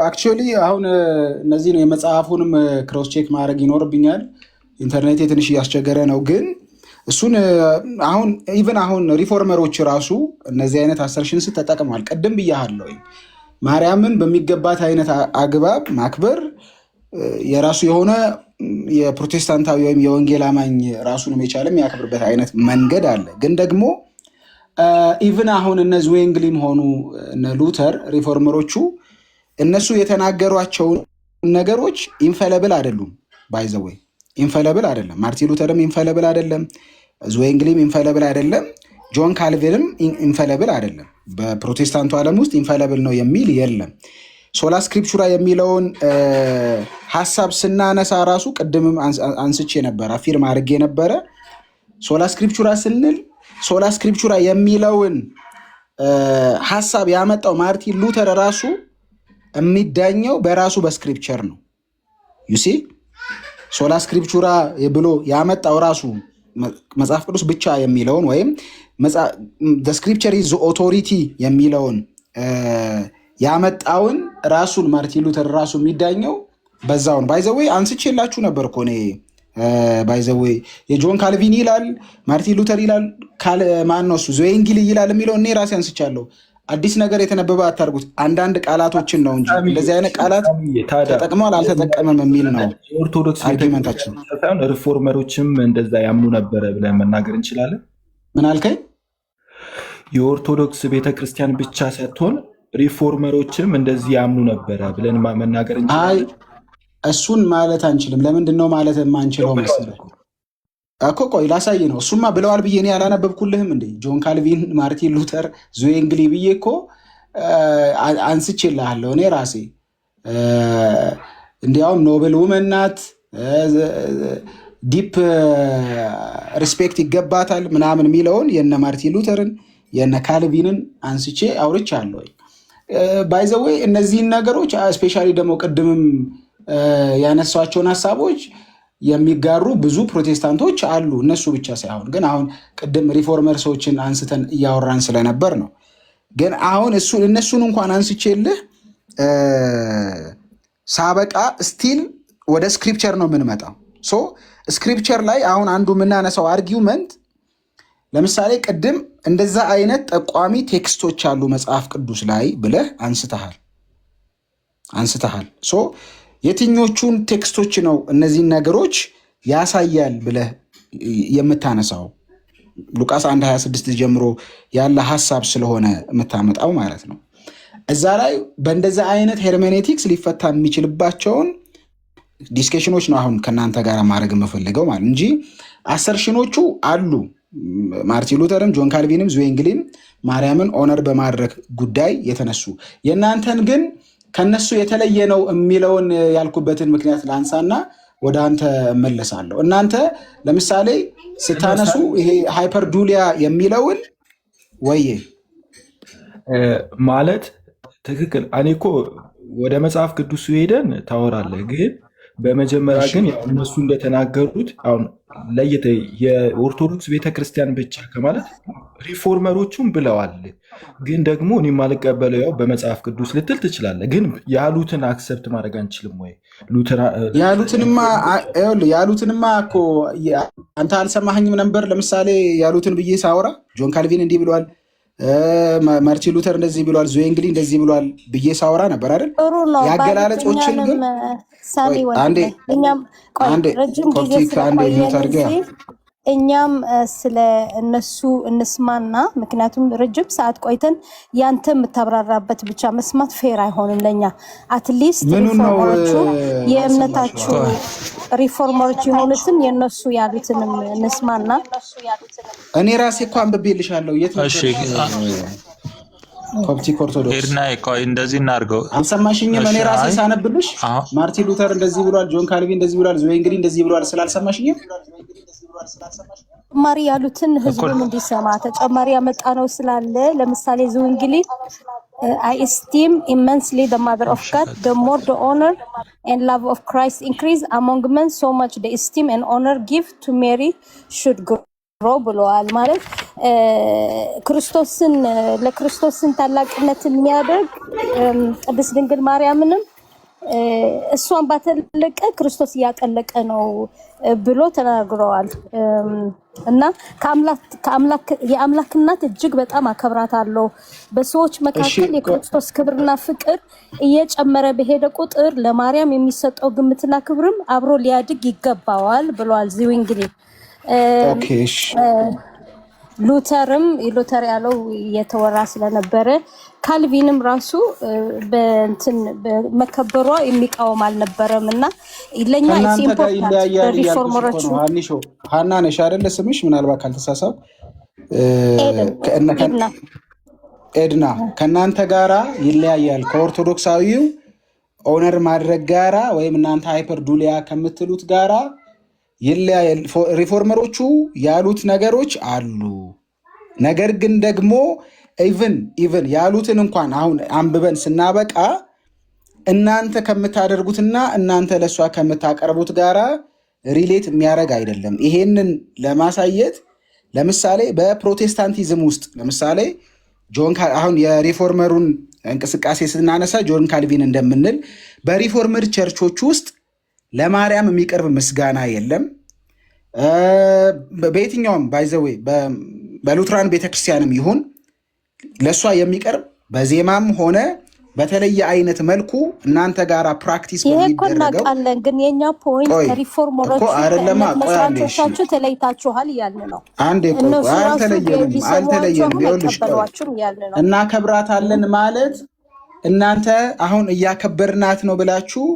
አክቹዋሊ አሁን እነዚህ ነው የመጽሐፉንም ክሮስ ቼክ ማድረግ ይኖርብኛል። ኢንተርኔት ትንሽ እያስቸገረ ነው። ግን እሱን አሁን ኢቭን አሁን ሪፎርመሮች ራሱ እነዚህ አይነት አሰርሽንስ ተጠቅመዋል። ቅድም ብያለሁ፣ ማርያምን በሚገባት አይነት አግባብ ማክበር የራሱ የሆነ የፕሮቴስታንታዊ ወይም የወንጌል አማኝ ራሱንም የቻለ የሚያከብርበት አይነት መንገድ አለ። ግን ደግሞ ኢቭን አሁን እነ ዝዌንግሊም ሆኑ እነ ሉተር ሪፎርመሮቹ እነሱ የተናገሯቸውን ነገሮች ኢንፈለብል አይደሉም። ባይዘወይ ኢንፈለብል አይደለም። ማርቲን ሉተርም ኢንፈለብል አይደለም። ዝዌንግሊም ኢንፈለብል አይደለም። ጆን ካልቪንም ኢንፈለብል አይደለም። በፕሮቴስታንቱ ዓለም ውስጥ ኢንፈለብል ነው የሚል የለም። ሶላ ስክሪፕቹራ የሚለውን ሀሳብ ስናነሳ ራሱ ቅድምም አንስቼ ነበር፣ አፊርም አድርጌ ነበረ። ሶላ ስክሪፕቹራ ስንል ሶላ ስክሪፕቹራ የሚለውን ሀሳብ ያመጣው ማርቲን ሉተር ራሱ የሚዳኘው በራሱ በስክሪፕቸር ነው። ዩሲ ሶላ ስክሪፕቹራ ብሎ ያመጣው ራሱ መጽሐፍ ቅዱስ ብቻ የሚለውን ወይም ስክሪፕቸር ኢዝ ኦቶሪቲ የሚለውን ያመጣውን ራሱን ማርቲን ሉተር ራሱ የሚዳኘው በዛው ነው። ባይዘዌይ አንስቼላችሁ ነበር እኮ እኔ ባይዘዌይ የጆን ካልቪን ይላል ማርቲን ሉተር ይላል ማን ነው እሱ ዝዌንግሊ ይላል የሚለው እኔ ራሴ አንስቻለሁ። አዲስ ነገር የተነበበ አታርጉት። አንዳንድ ቃላቶችን ነው እንጂ እንደዚህ አይነት ቃላት ተጠቅመዋል አልተጠቀመም የሚል ነው የኦርቶዶክስ አርጊመንታችን። ሪፎርመሮችም እንደዛ ያምኑ ነበረ ብለን መናገር እንችላለን። ምን አልከኝ? የኦርቶዶክስ ቤተክርስቲያን ብቻ ሳትሆን ሪፎርመሮችም እንደዚህ ያምኑ ነበረ ብለን መናገር እንችላለን። እሱን ማለት አንችልም። ለምንድን ነው ማለት የማንችለው መሰለህ እኮ? ቆይ ላሳይ ነው። እሱማ ብለዋል ብዬ እኔ ያላነበብኩልህም እንዴ? ጆን ካልቪን፣ ማርቲን ሉተር፣ ዝዌንግሊ ብዬ እኮ አንስቼልሃለሁ እኔ ራሴ። እንዲያውም ኖብል ውመን ናት፣ ዲፕ ሪስፔክት ይገባታል ምናምን የሚለውን የነ ማርቲን ሉተርን የነ ካልቪንን አንስቼ አውርቻለሁ። ባይዘዌይ እነዚህን ነገሮች ስፔሻሊ ደግሞ ቅድምም ያነሷቸውን ሀሳቦች የሚጋሩ ብዙ ፕሮቴስታንቶች አሉ። እነሱ ብቻ ሳይሆን ግን አሁን ቅድም ሪፎርመር ሰዎችን አንስተን እያወራን ስለነበር ነው። ግን አሁን እነሱን እንኳን አንስቼልህ ሳበቃ ስቲል ወደ ስክሪፕቸር ነው የምንመጣው። ሶ ስክሪፕቸር ላይ አሁን አንዱ የምናነሳው አርጊውመንት ለምሳሌ ቅድም እንደዛ አይነት ጠቋሚ ቴክስቶች አሉ መጽሐፍ ቅዱስ ላይ ብለህ አንስተሃል። ሶ የትኞቹን ቴክስቶች ነው እነዚህን ነገሮች ያሳያል ብለህ የምታነሳው? ሉቃስ 1:26 ጀምሮ ያለ ሀሳብ ስለሆነ የምታመጣው ማለት ነው። እዛ ላይ በእንደዛ አይነት ሄርሜኔቲክስ ሊፈታ የሚችልባቸውን ዲስከሽኖች ነው አሁን ከእናንተ ጋር ማድረግ የምፈልገው ማለት እንጂ አሰርሽኖቹ አሉ። ማርቲን ሉተርም ጆን ካልቪንም ዝዌንግሊም ማርያምን ኦነር በማድረግ ጉዳይ የተነሱ የእናንተን ግን ከነሱ የተለየ ነው የሚለውን ያልኩበትን ምክንያት ላንሳና ወደ አንተ እመለሳለሁ። እናንተ ለምሳሌ ስታነሱ ይሄ ሃይፐርዱሊያ የሚለውን ወይዬ ማለት ትክክል። እኔ እኮ ወደ መጽሐፍ ቅዱስ ሄደን ታወራለህ፣ ግን በመጀመሪያ ግን እነሱ እንደተናገሩት አሁን ለየተ የኦርቶዶክስ ቤተክርስቲያን ብቻ ከማለት ሪፎርመሮቹም ብለዋል። ግን ደግሞ እኔ የማልቀበለው ያው በመጽሐፍ ቅዱስ ልትል ትችላለህ፣ ግን ያሉትን አክሰፕት ማድረግ አንችልም ወይ? ያሉትንማ እኮ አንተ አልሰማኸኝም ነበር? ለምሳሌ ያሉትን ብዬ ሳወራ ጆን ካልቪን እንዲህ ብሏል፣ ማርቲን ሉተር እንደዚህ ብሏል፣ ዝዌንግሊ እንደዚህ ብሏል ብዬ ሳወራ ነበር አይደል? ያገላለጾችን ግን ረጅም ጊዜ ስለቆየን እኛም ስለ እነሱ እንስማና፣ ምክንያቱም ረጅም ሰዓት ቆይተን ያንተ የምታብራራበት ብቻ መስማት ፌር አይሆንም ለኛ። አትሊስት ሪፎርመሮቹ የእምነታችሁ ሪፎርመሮች የሆኑትን የነሱ ያሉትንም እንስማና። እኔ ራሴ እኮ አንብቤልሻለሁ። የት ኮፕቲክ ኦርቶዶክስ ሄድና ቆይ እንደዚህ እናድርገው። አልሰማሽኝም? እኔ ራሴ ሳነብልሽ ማርቲን ሉተር እንደዚህ ብሏል፣ ጆን ካልቪን እንደዚህ ብሏል፣ ዝዌንግሊ እንደዚህ ብሏል ስላልሰማሽኝም ተጨማሪ ያሉትን ህዝቡም እንዲሰማ ተጨማሪ ያመጣ ነው ስላለ፣ ለምሳሌ ዝዌንግሊ I esteem immensely the mother of God, the more the honor and love of Christ increase among men, so much the esteem and honor give to Mary should grow ብለዋል። ማለት ለክርስቶስን ታላቅነት የሚያደርግ ቅድስት ድንግል ማርያምንም እሷን ባተለቀ ክርስቶስ እያጠለቀ ነው ብሎ ተናግረዋል። እና የአምላክ እናት እጅግ በጣም አከብራታለሁ። በሰዎች መካከል የክርስቶስ ክብርና ፍቅር እየጨመረ በሄደ ቁጥር ለማርያም የሚሰጠው ግምትና ክብርም አብሮ ሊያድግ ይገባዋል ብሏል ዚዊንግሊ። ሉተር ያለው እየተወራ ስለነበረ ካልቪንም ራሱ በእንትን መከበሯ የሚቃወም አልነበረም እና ለኛ ሪፎርመሮቹ ሀና ነሽ አይደለ ስምሽ? ምናልባት ካልተሳሳብ ኤድና ከእናንተ ጋራ ይለያያል ከኦርቶዶክሳዊው ኦነር ማድረግ ጋራ ወይም እናንተ ሃይፐር ዱሊያ ከምትሉት ጋራ ይለያያል። ሪፎርመሮቹ ያሉት ነገሮች አሉ። ነገር ግን ደግሞ ኢቭን ያሉትን እንኳን አሁን አንብበን ስናበቃ እናንተ ከምታደርጉትና እናንተ ለእሷ ከምታቀርቡት ጋራ ሪሌት የሚያደርግ አይደለም። ይሄንን ለማሳየት ለምሳሌ በፕሮቴስታንቲዝም ውስጥ ለምሳሌ አሁን የሪፎርመሩን እንቅስቃሴ ስናነሳ ጆን ካልቪን እንደምንል በሪፎርመር ቸርቾች ውስጥ ለማርያም የሚቀርብ ምስጋና የለም። በየትኛውም ባይዘዌ በሉትራን ቤተክርስቲያንም ይሁን ለእሷ የሚቀርብ በዜማም ሆነ በተለየ አይነት መልኩ እናንተ ጋራ ፕራክቲስ በሚደረገው ቃለን ግን የኛ ፖይንት ከሪፎርመሮቹ መስራቾቻችሁ ተለይታችኋል እያልን ነው። አንዴ አልተለየንም ይኸውልሽ እናከብራታለን ማለት እናንተ አሁን እያከበርናት ነው ብላችሁ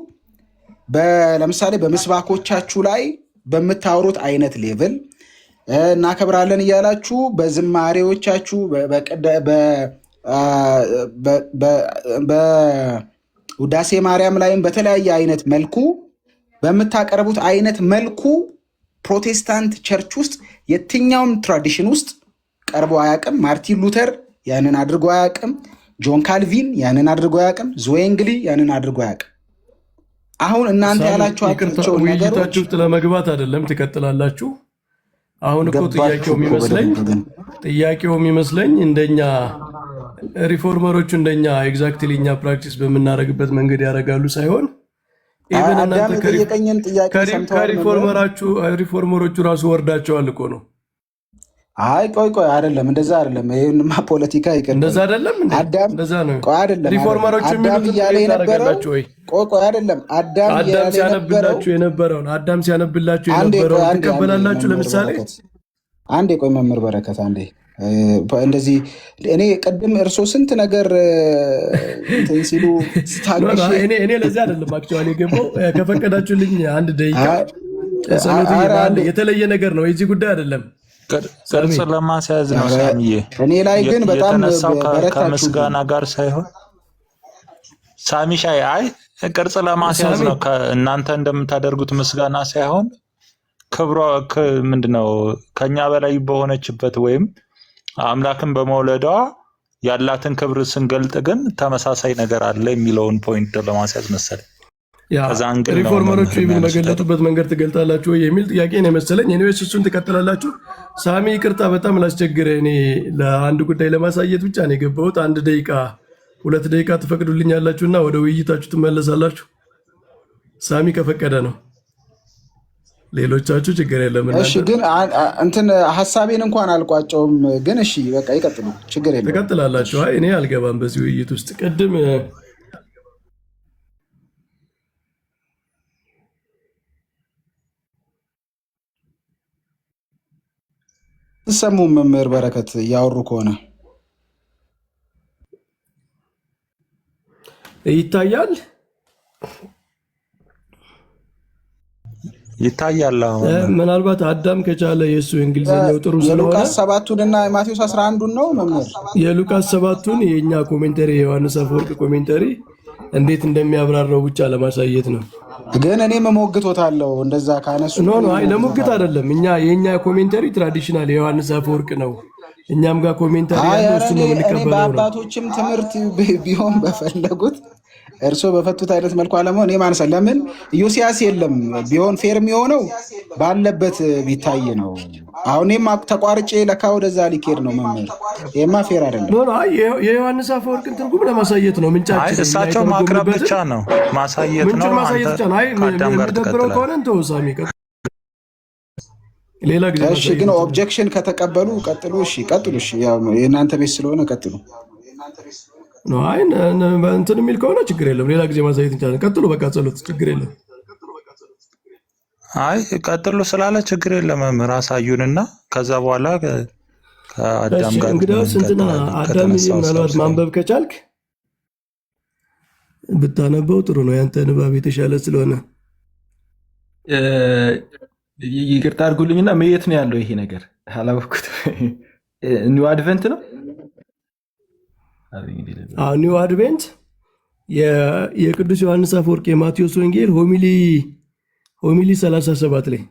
ለምሳሌ በምስባኮቻችሁ ላይ በምታወሩት አይነት ሌቭል እናከብራለን እያላችሁ በዝማሬዎቻችሁ በውዳሴ ማርያም ላይም በተለያየ አይነት መልኩ በምታቀርቡት አይነት መልኩ ፕሮቴስታንት ቸርች ውስጥ የትኛውም ትራዲሽን ውስጥ ቀርቦ አያውቅም። ማርቲን ሉተር ያንን አድርጎ አያውቅም። ጆን ካልቪን ያንን አድርጎ አያውቅም። ዝዌንግሊ ያንን አድርጎ አያውቅም። አሁን እናንተ ያላችኋቸው ውይይታችሁ ውስጥ ለመግባት አይደለም፣ ትቀጥላላችሁ። አሁን እኮ ጥያቄው የሚመስለኝ እንደኛ ሪፎርመሮቹ እንደኛ ኤግዛክትሊ እኛ ፕራክቲስ በምናደርግበት መንገድ ያደርጋሉ ሳይሆን ከሪፎርመሮቹ ራሱ ወርዳቸዋል እኮ ነው። አይ ቆይ አይደለም፣ እንደዛ አይደለም። ይሄንማ ፖለቲካ ይቀር። እንደዛ አይደለም እንዴ? እንደዛ ነው። ቆይ አይደለም። ሪፎርመሮቹ የሚሉት እያለ የነበረው ቆይ አይደለም። አዳም ሲያነብላችሁ የነበረውን አዳም ሲያነብላችሁ የነበረውን ትቀበላላችሁ። ለምሳሌ አንዴ ቆይ መምህር በረከት አንዴ እንደዚህ እኔ ቅድም እርሶ ስንት ነገር እንትን ሲሉ ስታገሽ እኔ ለዚህ አይደለም አክቹዋሊ ገባው። ከፈቀዳችሁልኝ አንድ ደቂቃ ጸሎት የተለየ ነገር ነው፣ የዚህ ጉዳይ አይደለም። ቅርጽ ለማስያዝ ነው ሳሚዬ። እኔ ላይ ግን በጣም ከምስጋና ጋር ሳይሆን ሳሚሻይ አይ ቅርጽ ለማስያዝ ነው። እናንተ እንደምታደርጉት ምስጋና ሳይሆን ክብሯ ምንድነው ከኛ በላይ በሆነችበት ወይም አምላክን በመውለዷ ያላትን ክብር ስንገልጥ ግን ተመሳሳይ ነገር አለ የሚለውን ፖይንት ለማስያዝ መሰለኝ። ሪፎርመሮቹ በገለጡበት መንገድ ትገልጣላችሁ የሚል ጥያቄ ነው መሰለኝ። ኤኒዌይስ እሱን ትቀጥላላችሁ። ሳሚ ይቅርታ በጣም ላስቸግረ። እኔ ለአንድ ጉዳይ ለማሳየት ብቻ ነው የገባሁት። 1 ደቂቃ 2 ደቂቃ ትፈቅዱልኛላችሁና ወደ ውይይታችሁ ትመለሳላችሁ። ሳሚ ከፈቀደ ነው። ሌሎቻችሁ ችግር የለም። እሺ ግን እንትን ሐሳቤን እንኳን አልቋጨውም። ግን እሺ በቃ ይቀጥሉ፣ ችግር የለም። ትቀጥላላችሁ። አይ እኔ አልገባም በዚህ ውይይት ውስጥ። ቅድም ተሰሙ መምህር በረከት እያወሩ ከሆነ ይታያል ይታያል። ምናልባት አዳም ከቻለ የእሱ እንግሊዝኛው ጥሩ ስለሆነ የሉቃስ 7ና የማቴዎስ 11 ነው መምህር። የሉቃስ 7 የኛ ኮሜንተሪ የዮሐንስ አፈወርቅ ኮሜንተሪ እንዴት እንደሚያብራራው ብቻ ለማሳየት ነው። ግን እኔ መሞግቶታለሁ እንደዛ ካነሱ አይ ለሙግት አይደለም። የኛ ኮሜንተሪ ትራዲሽናል የዮሐንስ አፈወርቅ ነው እኛም ጋር ኮሜንታሪ ያለው እሱ ነው እኔ የምንቀበለው ነው። በአባቶችም ትምህርት ቢሆን በፈለጉት እርሶ በፈቱት አይነት መልኩ አለመሆን እኔ ማንሳ ለምን ኢዮስያስ የለም ቢሆን ፌር የሚሆነው ባለበት ቢታይ ነው። አሁን እኔም ተቋርጬ ለካ ወደዛ ሊኬድ ነው መምህር፣ ይሄማ ፌር አይደለም። የዮሐንስ አፈወርቅን ትርጉም ለማሳየት ነው ምንጫችን። እሳቸው ማቅረብ ብቻ ነው ማሳየት ነው። ምንጩን ማሳየት ብቻ ነው። አይ የምንደብረው ከሆነ እንተው ሳሚ፣ ሌላ ጊዜ እሺ። ግን ኦብጀክሽን ከተቀበሉ ቀጥሉ። እሺ ቀጥሉ። እሺ ያው የእናንተ ቤት ስለሆነ ቀጥሉ። አይ እንትን የሚል ከሆነ ችግር የለም፣ ሌላ ጊዜ ማሳየት እንችላለን። ቀጥሉ በቃ ጸሎት፣ ችግር የለም። አይ ቀጥሉ ስላለ ችግር የለም። መምህር አሳዩንና ከዛ በኋላ ከአዳም ጋር እንግዲያውስ እንትና አዳም ምናልባት ማንበብ ከቻልክ ብታነበው ጥሩ ነው። ያንተ ንባብ የተሻለ ስለሆነ ይቅርታ አድርጉልኝና መየት ነው ያለው ይሄ ነገር አላወኩት። ኒው አድቨንት ነው ኒው አድቬንት የቅዱስ ዮሐንስ አፈወርቅ የማቴዎስ ወንጌል ሆሚሊ 37 ላይ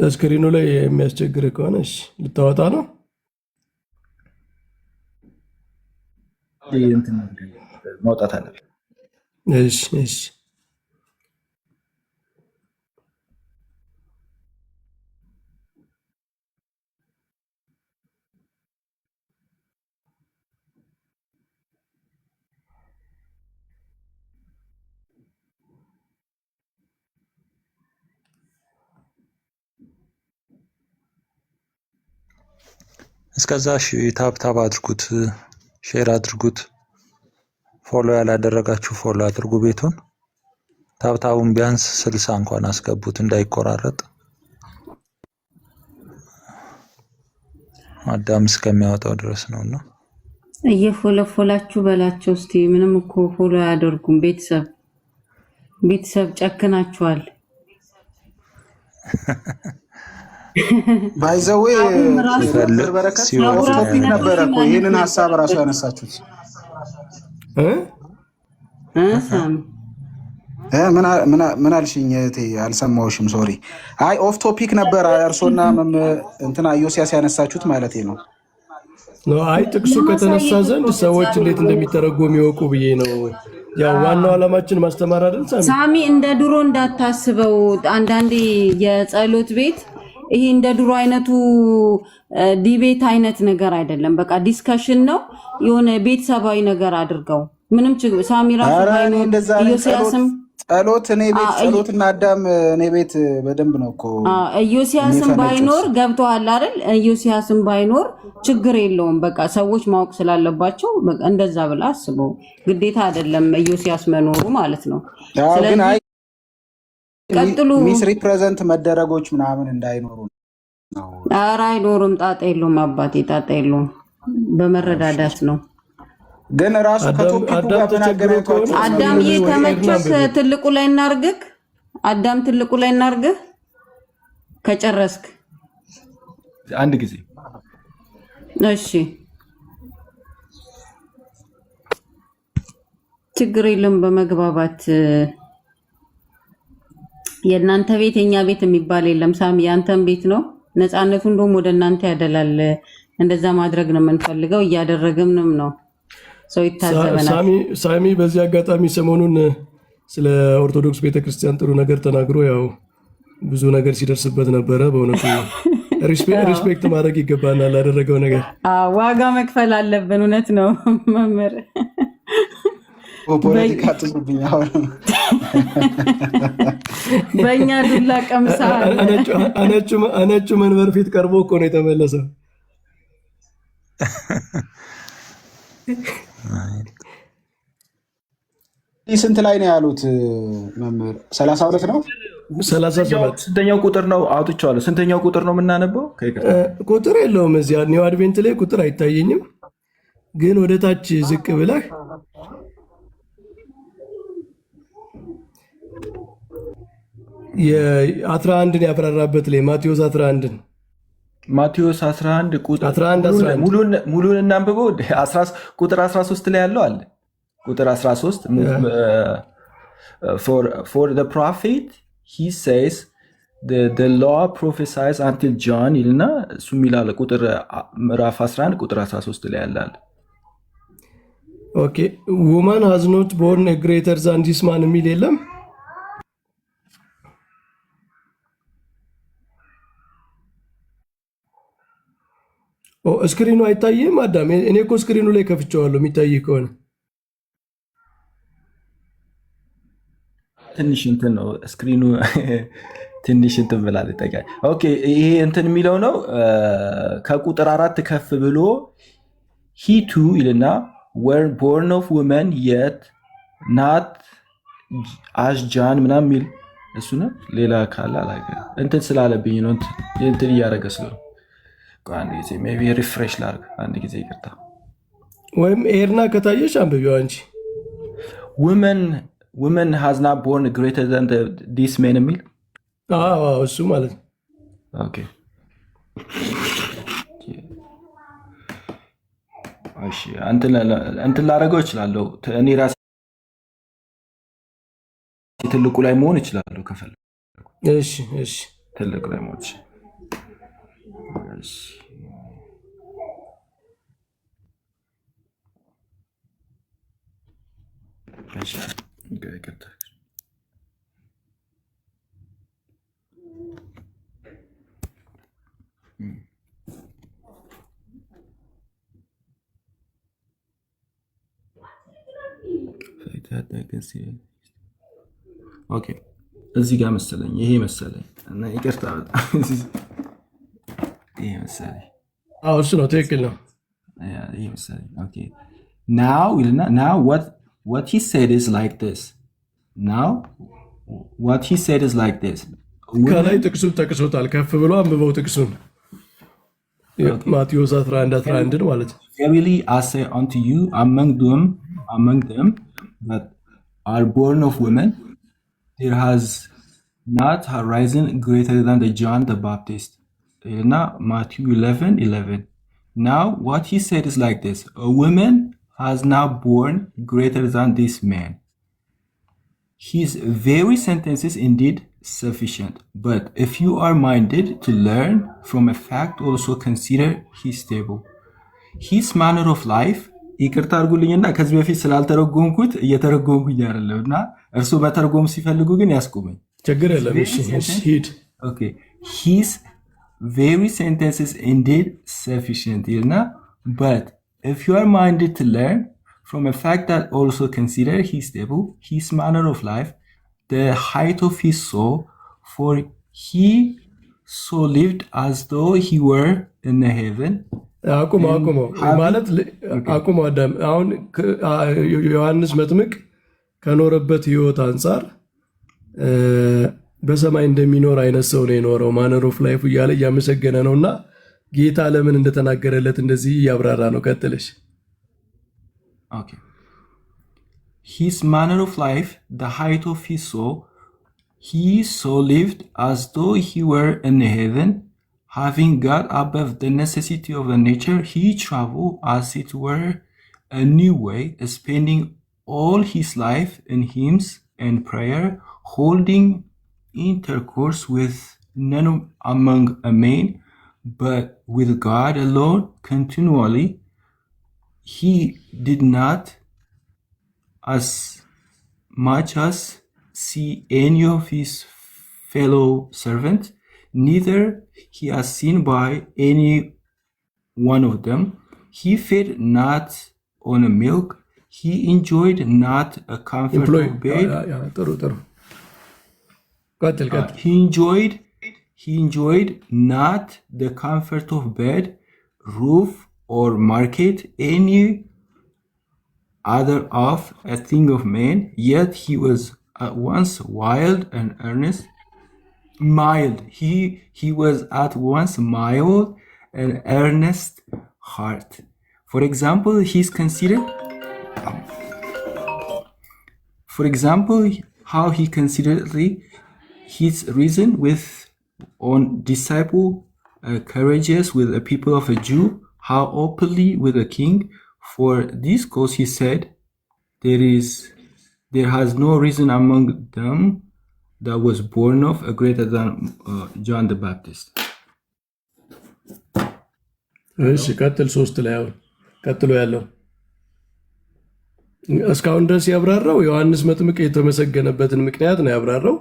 እስክሪኑ ላይ የሚያስቸግር ከሆነ ልታወጣ ነው። ማውጣት አለ። እሺ እስከዛ ታብታብ አድርጉት፣ ሼር አድርጉት። ፎሎ ያላደረጋችሁ ፎሎ አድርጉ ቤቱን። ታብታቡን ቢያንስ 60 እንኳን አስገቡት እንዳይቆራረጥ። አዳም እስከሚያወጣው ድረስ ነውና እየፎለፎላችሁ በላቸው እስቲ። ምንም እኮ ፎሎ አያደርጉም። ቤተሰብ ጨክናችኋል። ባይዘዌ በረከት ቶፒክ ነበረ እኮ ይህንን ሀሳብ ራሱ ያነሳችሁት። ምን አልሽኝ እህቴ? አልሰማሁሽም፣ ሶሪ። አይ ኦፍ ቶፒክ ነበር እርሶና እንትና ኢዮስያስ ያነሳችሁት ማለት ነው። አይ ጥቅሱ ከተነሳ ዘንድ ሰዎች እንዴት እንደሚተረጎም ይወቁ ብዬ ነው። ያው ዋናው ዓላማችን ማስተማር አይደል? ሳሚ እንደ ድሮ እንዳታስበው። አንዳንዴ የጸሎት ቤት ይሄ እንደ ድሮ አይነቱ ዲቤት አይነት ነገር አይደለም። በቃ ዲስከሽን ነው። የሆነ ቤተሰባዊ ነገር አድርገው ምንም ችግር ሳሚ ራሱ ባይኖር ኢዮስያስም ጸሎት እኔ ቤት ጸሎትና አዳም እኔ ቤት በደንብ ነው እኮ ኢዮስያስም ባይኖር ገብቶሃል አይደል? ኢዮስያስም ባይኖር ችግር የለውም። በቃ ሰዎች ማወቅ ስላለባቸው በቃ እንደዛ ብላ አስበው። ግዴታ አይደለም ኢዮስያስ መኖሩ ማለት ነው። ስለዚህ ቀጥሉ። ሚስ ሪፕሬዘንት መደረጎች ምናምን እንዳይኖሩ ነው። ኧረ አይኖርም። ጣጣ የለውም አባቴ፣ ጣጣ የለውም። በመረዳዳት ነው። ግን ራሱ ከቶፒኩ ጋር ተናገረው። አዳም የተመቸክ ትልቁ ላይ እናርግክ። አዳም ትልቁ ላይ እናርግህ ከጨረስክ አንድ ጊዜ። እሺ ችግር የለም። በመግባባት የእናንተ ቤት የኛ ቤት የሚባል የለም። ሳሚ ያንተን ቤት ነው። ነፃነቱ እንደውም ወደ እናንተ ያደላል። እንደዛ ማድረግ ነው የምንፈልገው፣ እያደረግንም ነው። ሰው ይታዘበናል። ሳሚ በዚህ አጋጣሚ ሰሞኑን ስለ ኦርቶዶክስ ቤተክርስቲያን ጥሩ ነገር ተናግሮ ያው ብዙ ነገር ሲደርስበት ነበረ። በእውነቱ ሪስፔክት ማድረግ ይገባናል ላደረገው ነገር። ዋጋ መክፈል አለብን። እውነት ነው መምህር። ፖለቲካ ጥሩብኝ። አሁን በእኛ ዱላ ቀምሳ አነጩ መንበር ፊት ቀርቦ እኮ ነው የተመለሰው። ስንት ላይ ነው ያሉት መምህር? 32 ነው 37 ስንተኛው ቁጥር ነው? አውጥቼዋለሁ። ስንተኛው ቁጥር ነው የምናነበው? ቁጥር የለውም እዚያ ኒው አድቬንት ላይ ቁጥር አይታየኝም። ግን ወደ ታች ዝቅ ብለህ የ11ን ያፈራራበት ላይ ማቴዎስ 11ን ማቴዎስ 11 ቁጥር 11 ሙሉን እናንብበው። ቁጥር 13 ላይ ያለው አለ። ቁጥር 13 for the prophet he says the law prophesies until John ይልና እሱ የሚላለ ቁጥር ምዕራፍ 11 ቁጥር 13 ላይ ያላል። ኦኬ woman has not born a greater than this man የሚል የለም። ስክሪኑ አይታይም አዳም? እኔ እኮ ስክሪኑ ላይ ከፍቼዋለሁ የሚታይ ከሆነ ትንሽ እንትን ነው ስክሪኑ ትንሽ እንትን ብላል ይጠቃል። ኦኬ ይሄ እንትን የሚለው ነው ከቁጥር 4 ከፍ ብሎ he too ይልና were born of women yet not as John ምናምን የሚል እሱ ነው። ሌላ ካለ አላገ እንትን ስላለብኝ ነው እንትን እያደረገ ስለሆነ አንድ ጊዜ ሜቢ ሪፍሬሽ ላድርግ። አንድ ጊዜ ይቅርታ። ወይም ኤርና ከታየሽ አንብቢው አንቺ women has not born greater than this man የሚል እሱ ማለት ነው። ኦኬ እሺ እንትን ላደርገው እችላለሁ። እኔ ራሴ ትልቁ ላይ መሆን እችላለሁ ከፈለኩ። እሺ ትልቁ ላይ መሆን እሺ ኦኬ እዚህ ጋር መሰለኝ ይሄ መሰለኝ እና ይቅርታ ይሄ መሰለኝ እሱ ነው ትክክል ነው። ይሄ መሰለኝ ኦኬ now what he said is like this. Now what he said is like this. ከላይ ጥቅሱን ጠቅሶታል። ከፍ ብሎ አንብበው ጥቅሱን ማቴዎስ 11 ማለት ነው። Verily I say unto you among them that are born of women there has not arisen greater than the John the Baptist. Matthew 11:11. Now what he said is like this. A woman has now born greater than this man. His very sentence is indeed sufficient. But if you are minded to learn from a fact, also consider his table. His manner of life. ይቅርታ አድርጉልኝና ከዚህ በፊት ስላልተረጎምኩት እየተረጎምኩኝ አይደለም እና እርሱ መተርጎም ሲፈልጉ ግን ያስቆመኝ። ችግር የለም። ሂድ። Okay. His very sentence is indeed sufficient. But if you are minded to learn from a fact that also consider his table, his manner of life, the height of his soul, for he so lived as though he were in the heaven. አቁሞ ማለት አቁሞ አዳም አሁን ዮሐንስ መጥምቅ ከኖረበት ህይወት አንጻር በሰማይ እንደሚኖር አይነት ሰው ነው የኖረው። ማነር ኦፍ ላይፍ እያለ እያመሰገነ ነውና ጌታ ለምን እንደተናገረለት እንደዚህ እያብራራ ነው። ቀጥልሽ። Okay. His manner of life, the height of his soul, he so lived as though he were in heaven, having got above the necessity of the nature, he traveled as it were a new way, spending all his life in hymns and prayer, holding intercourse with none among men, but with God alone continually. He did not as much as see any of his fellow servants, neither he has seen by any one of them. He fed not on a milk, he enjoyed not a comfortable bed. He enjoyed not the comfort of bed, roof, or market, any other of a thing of man, yet he was at once wild and earnest. Mild. He was at once mild and earnest heart. For example, how he considerately his reason with on disciple courageous with the people of a Jew, how openly with a king. For this cause he said, there has no reason among them that was born of a greater than John the Baptist. እሺ ቀጥል። 3 ላይ አሁን ቀጥሎ ያለው እስካሁን ድረስ ያብራራው ዮሐንስ መጥምቅ የተመሰገነበትን ምክንያት ነው ያብራራው።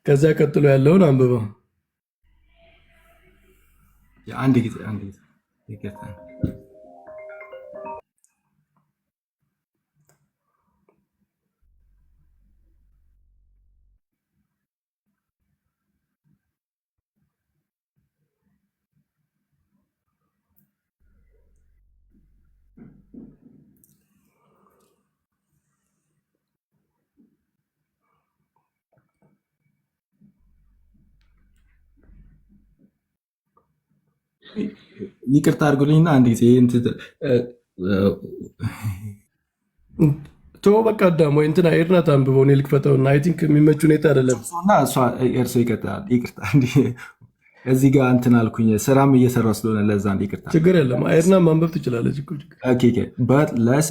ከዛ ቀጥሎ ያለውን አንብበው። አንድ ጊዜ ይገርታል። ይቅርታ አድርጉልኝና አንድ ጊዜ ቶ በቃ አዳም ወይ እንትና ኤርናት አንብበው እኔ ልክፈተውና አይ ቲንክ የሚመች ሁኔታ አይደለም እና እሷ እርሶ ይቀጥላል። ይቅርታ እዚህ ጋር እንትን አልኩኝ፣ ስራም እየሰራሁ ስለሆነ ለዛ እንደ ይቅርታ። ችግር የለም ኤርና ማንበብ ትችላለች እኮ but less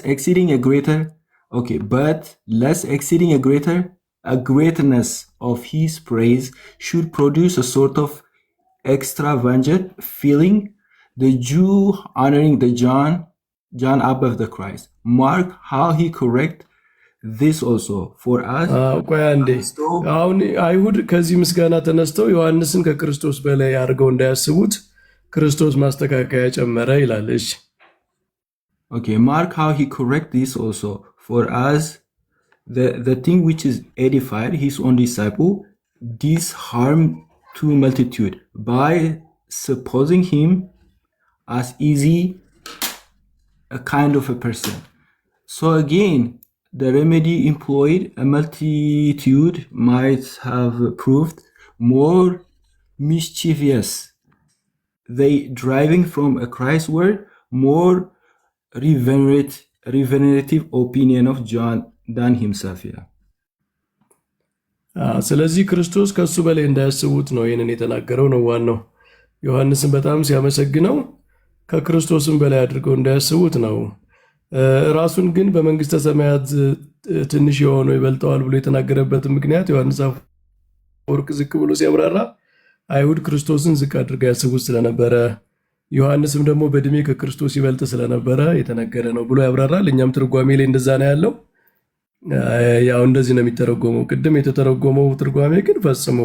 exceeding a greatness of his praise should produce a sort of extravagant feeling, the Jew honoring the John above the Christ. Mark how he correct this also for us. ቆይ አንዴ አሁን አይሁድ ከዚህ ምስጋና ተነስተው ዮሐንስን ከክርስቶስ በላይ አድርገው እንዳያስቡት ክርስቶስ ማስተካከያ ጨመረ ይላል። እሺ okay, mark how he correct this also for us, the thing which is edified his own disciple, this harm to multitude by supposing him as easy a kind of a person. So again, the remedy employed a multitude might have proved more mischievous. They driving from a Christ word more revenerative opinion of John than himself. Yeah. ስለዚህ ክርስቶስ ከሱ በላይ እንዳያስቡት ነው ይህንን የተናገረው ነው ዋናው። ዮሐንስን በጣም ሲያመሰግነው ከክርስቶስም በላይ አድርገው እንዳያስቡት ነው። ራሱን ግን በመንግስተ ሰማያት ትንሽ የሆነው ይበልጠዋል ብሎ የተናገረበት ምክንያት ዮሐንስ አፈወርቅ ዝቅ ብሎ ሲያብራራ አይሁድ ክርስቶስን ዝቅ አድርገው ያስቡት ስለነበረ፣ ዮሐንስም ደግሞ በእድሜ ከክርስቶስ ይበልጥ ስለነበረ የተነገረ ነው ብሎ ያብራራል። እኛም ትርጓሜ ላይ እንደዛ ነው ያለው። ያው እንደዚህ ነው የሚተረጎመው። ቅድም የተተረጎመው ትርጓሜ ግን ፈጽሞ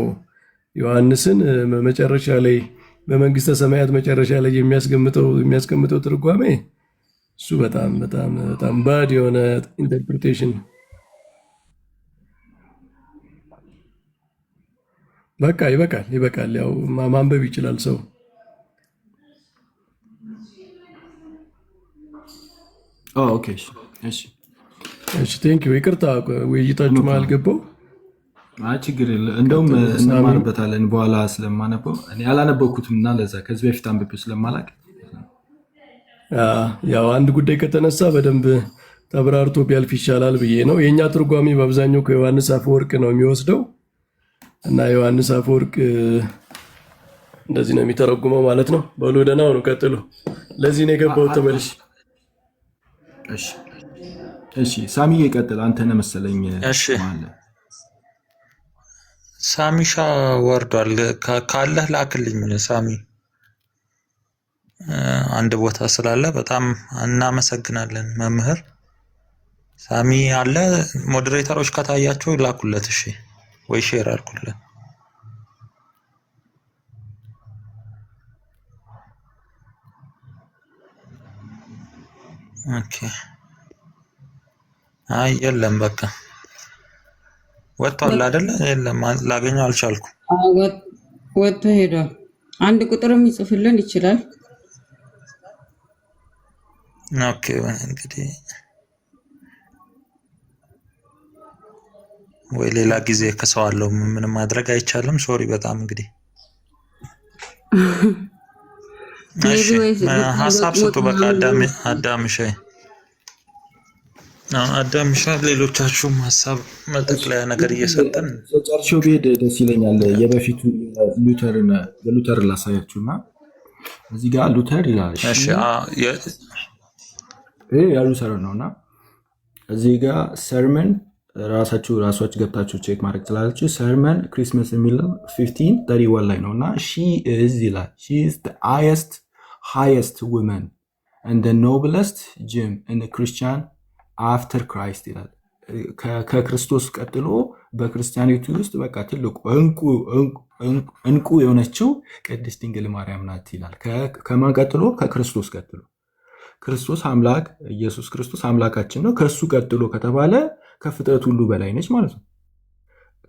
ዮሐንስን መጨረሻ ላይ በመንግስተ ሰማያት መጨረሻ ላይ የሚያስቀምጠው ትርጓሜ እሱ በጣም በጣም በጣም ባድ የሆነ ኢንተርፕሪቴሽን። በቃ ይበቃል። ያው ማንበብ ይችላል ሰው። ኦኬ እሺ ቴንክ ዩ። ይቅርታ ውይይታችሁ መሀል ገባው። ችግር የለም። እንደውም እንማርበታለን በኋላ ስለማነበው እኔ አላነበብኩትም እና ለዛ ከዚህ በፊት አንብቤው ስለማላውቅ ያው አንድ ጉዳይ ከተነሳ በደንብ ተብራርቶ ቢያልፍ ይሻላል ብዬ ነው። የእኛ ትርጓሜ በአብዛኛው ከዮሐንስ አፈወርቅ ነው የሚወስደው እና ዮሐንስ አፈወርቅ እንደዚህ ነው የሚተረጉመው ማለት ነው። በሉ ደህና ሁኑ፣ ቀጥሉ። ለዚህ ነው የገባው ተመልሽ። እሺ ሳሚዬ ቀጥል። አንተ ነህ መሰለኝ። እሺ ሳሚሻ ወርዷል። ካለህ ላክልኝ ሳሚ፣ አንድ ቦታ ስላለ በጣም እናመሰግናለን መምህር ሳሚ አለ። ሞዴሬተሮች ከታያቸው ላኩለት። እሺ ወይ ሼር አድርጉለት። ኦኬ አይ የለም በቃ ወጥቷል አይደለ? የለም ላገኘው አልቻልኩም። ወጥቶ ሄዷል። አንድ ቁጥርም ይጽፍልን ይችላል። ኦኬ እንግዲህ ወይ ሌላ ጊዜ ከሰዋለው ምንም ማድረግ አይቻልም። ሶሪ በጣም እንግዲህ እሺ ሀሳብ ስጡ። በቃ አዳምሻ ሌሎቻችሁም ሀሳብ መጠቅለያ ነገር እየሰጠን ጨርሼው ብሄድ ደስ ይለኛል። የበፊቱ የሉተር ላሳያችሁና እዚህ ጋር ሉተር ይላል። እሺ ሉተር ነውና እዚህ ጋር ሰርመን ራሳችሁ ገብታችሁ ቼክ ማድረግ ትችላላችሁ። ሰርመን ክሪስመስ የሚለው 1531 ላይ ነው እና ሺ ኢዝ ይላል ሺ ኢዝ the highest woman and the noblest gem in the Christian after Christ ይላል። ከክርስቶስ ቀጥሎ በክርስቲያኒቲ ውስጥ በቃ ትልቁ እንቁ የሆነችው ቅድስት ድንግል ማርያም ናት ይላል። ከማን ቀጥሎ? ከክርስቶስ ቀጥሎ። ክርስቶስ አምላክ ኢየሱስ ክርስቶስ አምላካችን ነው። ከሱ ቀጥሎ ከተባለ ከፍጥረት ሁሉ በላይ ነች ማለት ነው።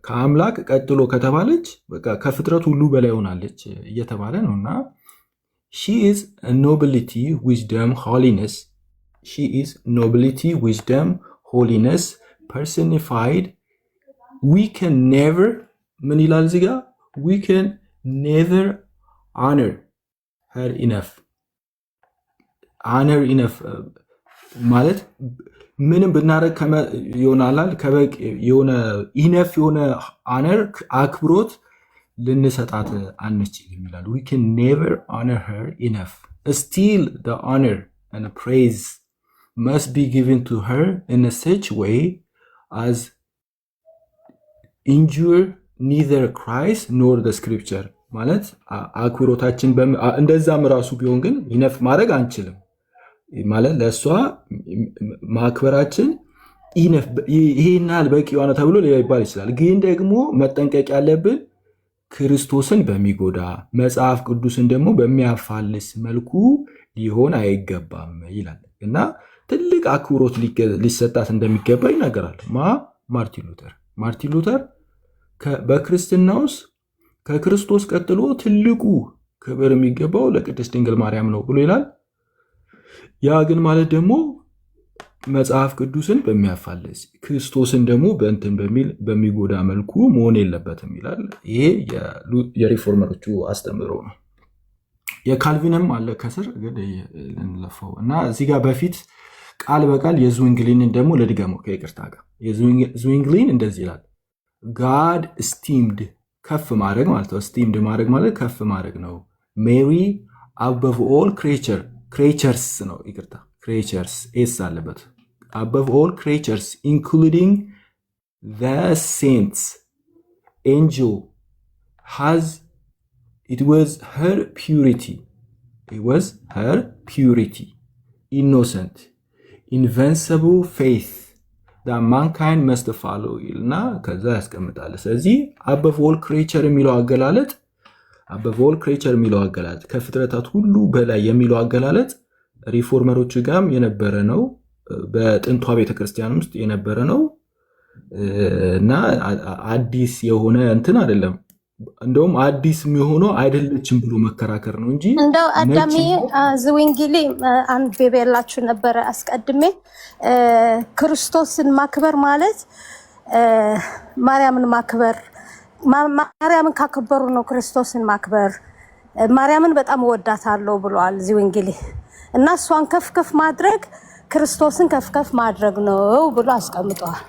ከአምላክ ቀጥሎ ከተባለች በቃ ከፍጥረት ሁሉ በላይ ሆናለች እየተባለ ነውና she is nobility wisdom holiness she is nobility wisdom holiness personified we can never ምን ይላል እዚህ ጋር we can never honor her enough honor enough ማለት ምንም ብናረግ ይሆናል ከበቂ የሆነ ኢነፍ የሆነ honor አክብሮት ልንሰጣት አንችልም ይላል። we can never honor her enough still the honor and praise must be given to her in a such way as injure neither Christ nor the scripture ማለት አክብሮታችን እንደዛም ራሱ ቢሆን ግን ኢነፍ ማድረግ አንችልም ማለት ለሷ ማክበራችን ኢነፍ ይሄናል በቂ ሆነ ተብሎ ሊባል ይችላል። ግን ደግሞ መጠንቀቅ ያለብን ክርስቶስን በሚጎዳ መጽሐፍ ቅዱስን ደግሞ በሚያፋልስ መልኩ ሊሆን አይገባም ይላል እና ትልቅ አክብሮት ሊሰጣት እንደሚገባ ይናገራል። ማርቲን ሉተር በክርስትና ውስጥ ከክርስቶስ ቀጥሎ ትልቁ ክብር የሚገባው ለቅድስት ድንግል ማርያም ነው ብሎ ይላል። ያ ግን ማለት ደግሞ መጽሐፍ ቅዱስን በሚያፋልስ ክርስቶስን ደግሞ በእንትን በሚጎዳ መልኩ መሆን የለበትም ይላል። ይሄ የሪፎርመሮቹ አስተምሮ ነው። የካልቪንም አለ ከስር ግን እንለፈው እና እዚህ ጋር በፊት ቃል በቃል የዝዊንግሊንን ደግሞ ለድገመው ከይቅርታ ጋር የዝዊንግሊን እንደዚህ ይላል ጋድ ስቲምድ ከፍ ማድረግ ማለት ነው። ስቲምድ ማድረግ ማለት ከፍ ማድረግ ነው። ሜሪ አበቭ ኦል ክሬቸርስ ነው ይቅርታ ክሬቸርስ ኤስ አለበት above all creatures including the saints angel has it was her purity innocent invincible faith that mankind must follow ይልና ከዛ ያስቀምጣል። ስለዚህ above all creature የሚለው አገላለጥ ከፍጥረታት ሁሉ በላይ የሚለው አገላለጥ ሪፎርመሮች ጋርም የነበረ ነው። በጥንቷ ቤተክርስቲያን ውስጥ የነበረ ነው እና አዲስ የሆነ እንትን አይደለም። እንደውም አዲስ የሚሆነው አይደለችም ብሎ መከራከር ነው እንጂ እንደው አዳሚ ዝዊንግሊ አንብቤላችሁ ነበረ አስቀድሜ ክርስቶስን ማክበር ማለት ማርያምን ማክበር ማርያምን ካከበሩ ነው ክርስቶስን ማክበር። ማርያምን በጣም እወዳታለሁ ብሏል ዝዊንግሊ እና እሷን ከፍ ማድረግ ክርስቶስን ከፍ ማድረግ ነው ብሎ አስቀምጧል።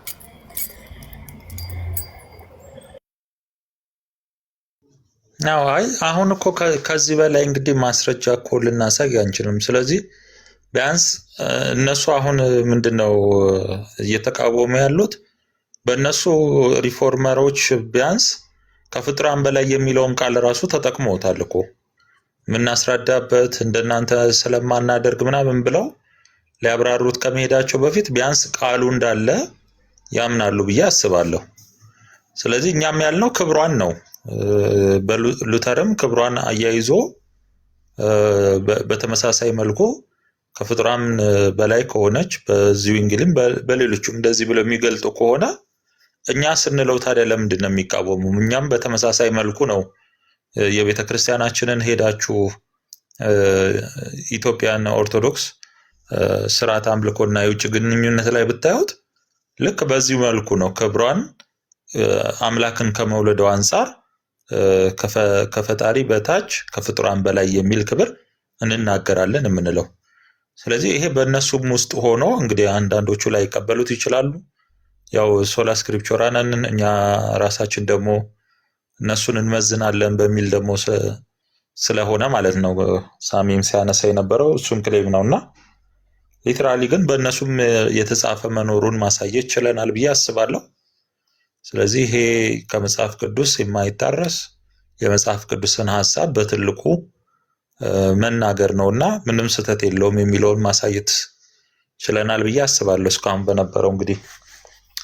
አይ አሁን እኮ ከዚህ በላይ እንግዲህ ማስረጃ እኮ ልናሳይ አንችልም። ስለዚህ ቢያንስ እነሱ አሁን ምንድነው እየተቃወሙ ያሉት? በእነሱ ሪፎርመሮች ቢያንስ ከፍጥራን በላይ የሚለውን ቃል ራሱ ተጠቅመውታል እኮ ምናስረዳበት እንደናንተ ስለማናደርግ ምናምን ብለው ሊያብራሩት ከመሄዳቸው በፊት ቢያንስ ቃሉ እንዳለ ያምናሉ ብዬ አስባለሁ። ስለዚህ እኛም ያልነው ክብሯን ነው። በሉተርም ክብሯን አያይዞ በተመሳሳይ መልኩ ከፍጥራን በላይ ከሆነች በዝዊንግሊም በሌሎችም እንደዚህ ብለው የሚገልጡ ከሆነ እኛ ስንለው ታዲያ ለምንድን ነው የሚቃወሙ? እኛም በተመሳሳይ መልኩ ነው የቤተ ክርስቲያናችንን ሄዳችሁ ኢትዮጵያን ኦርቶዶክስ ስርዓት አምልኮና የውጭ ግንኙነት ላይ ብታዩት ልክ በዚህ መልኩ ነው ክብሯን አምላክን ከመውለዱ አንፃር ከፈጣሪ በታች ከፍጥራን በላይ የሚል ክብር እንናገራለን የምንለው። ስለዚህ ይሄ በእነሱም ውስጥ ሆኖ እንግዲህ አንዳንዶቹ ላይ ይቀበሉት ይችላሉ። ያው ሶላ ስክሪፕቹራንን እኛ ራሳችን ደግሞ እነሱን እንመዝናለን በሚል ደግሞ ስለሆነ ማለት ነው ሳሚም ሲያነሳ የነበረው እሱም ክሌም ነውና ሊትራሊ ግን በእነሱም የተጻፈ መኖሩን ማሳየት ችለናል ብዬ አስባለሁ። ስለዚህ ይሄ ከመጽሐፍ ቅዱስ የማይታረስ የመጽሐፍ ቅዱስን ሐሳብ በትልቁ መናገር ነውና ምንም ስህተት የለውም የሚለውን ማሳየት ችለናል ብዬ አስባለሁ። እስካሁን በነበረው እንግዲህ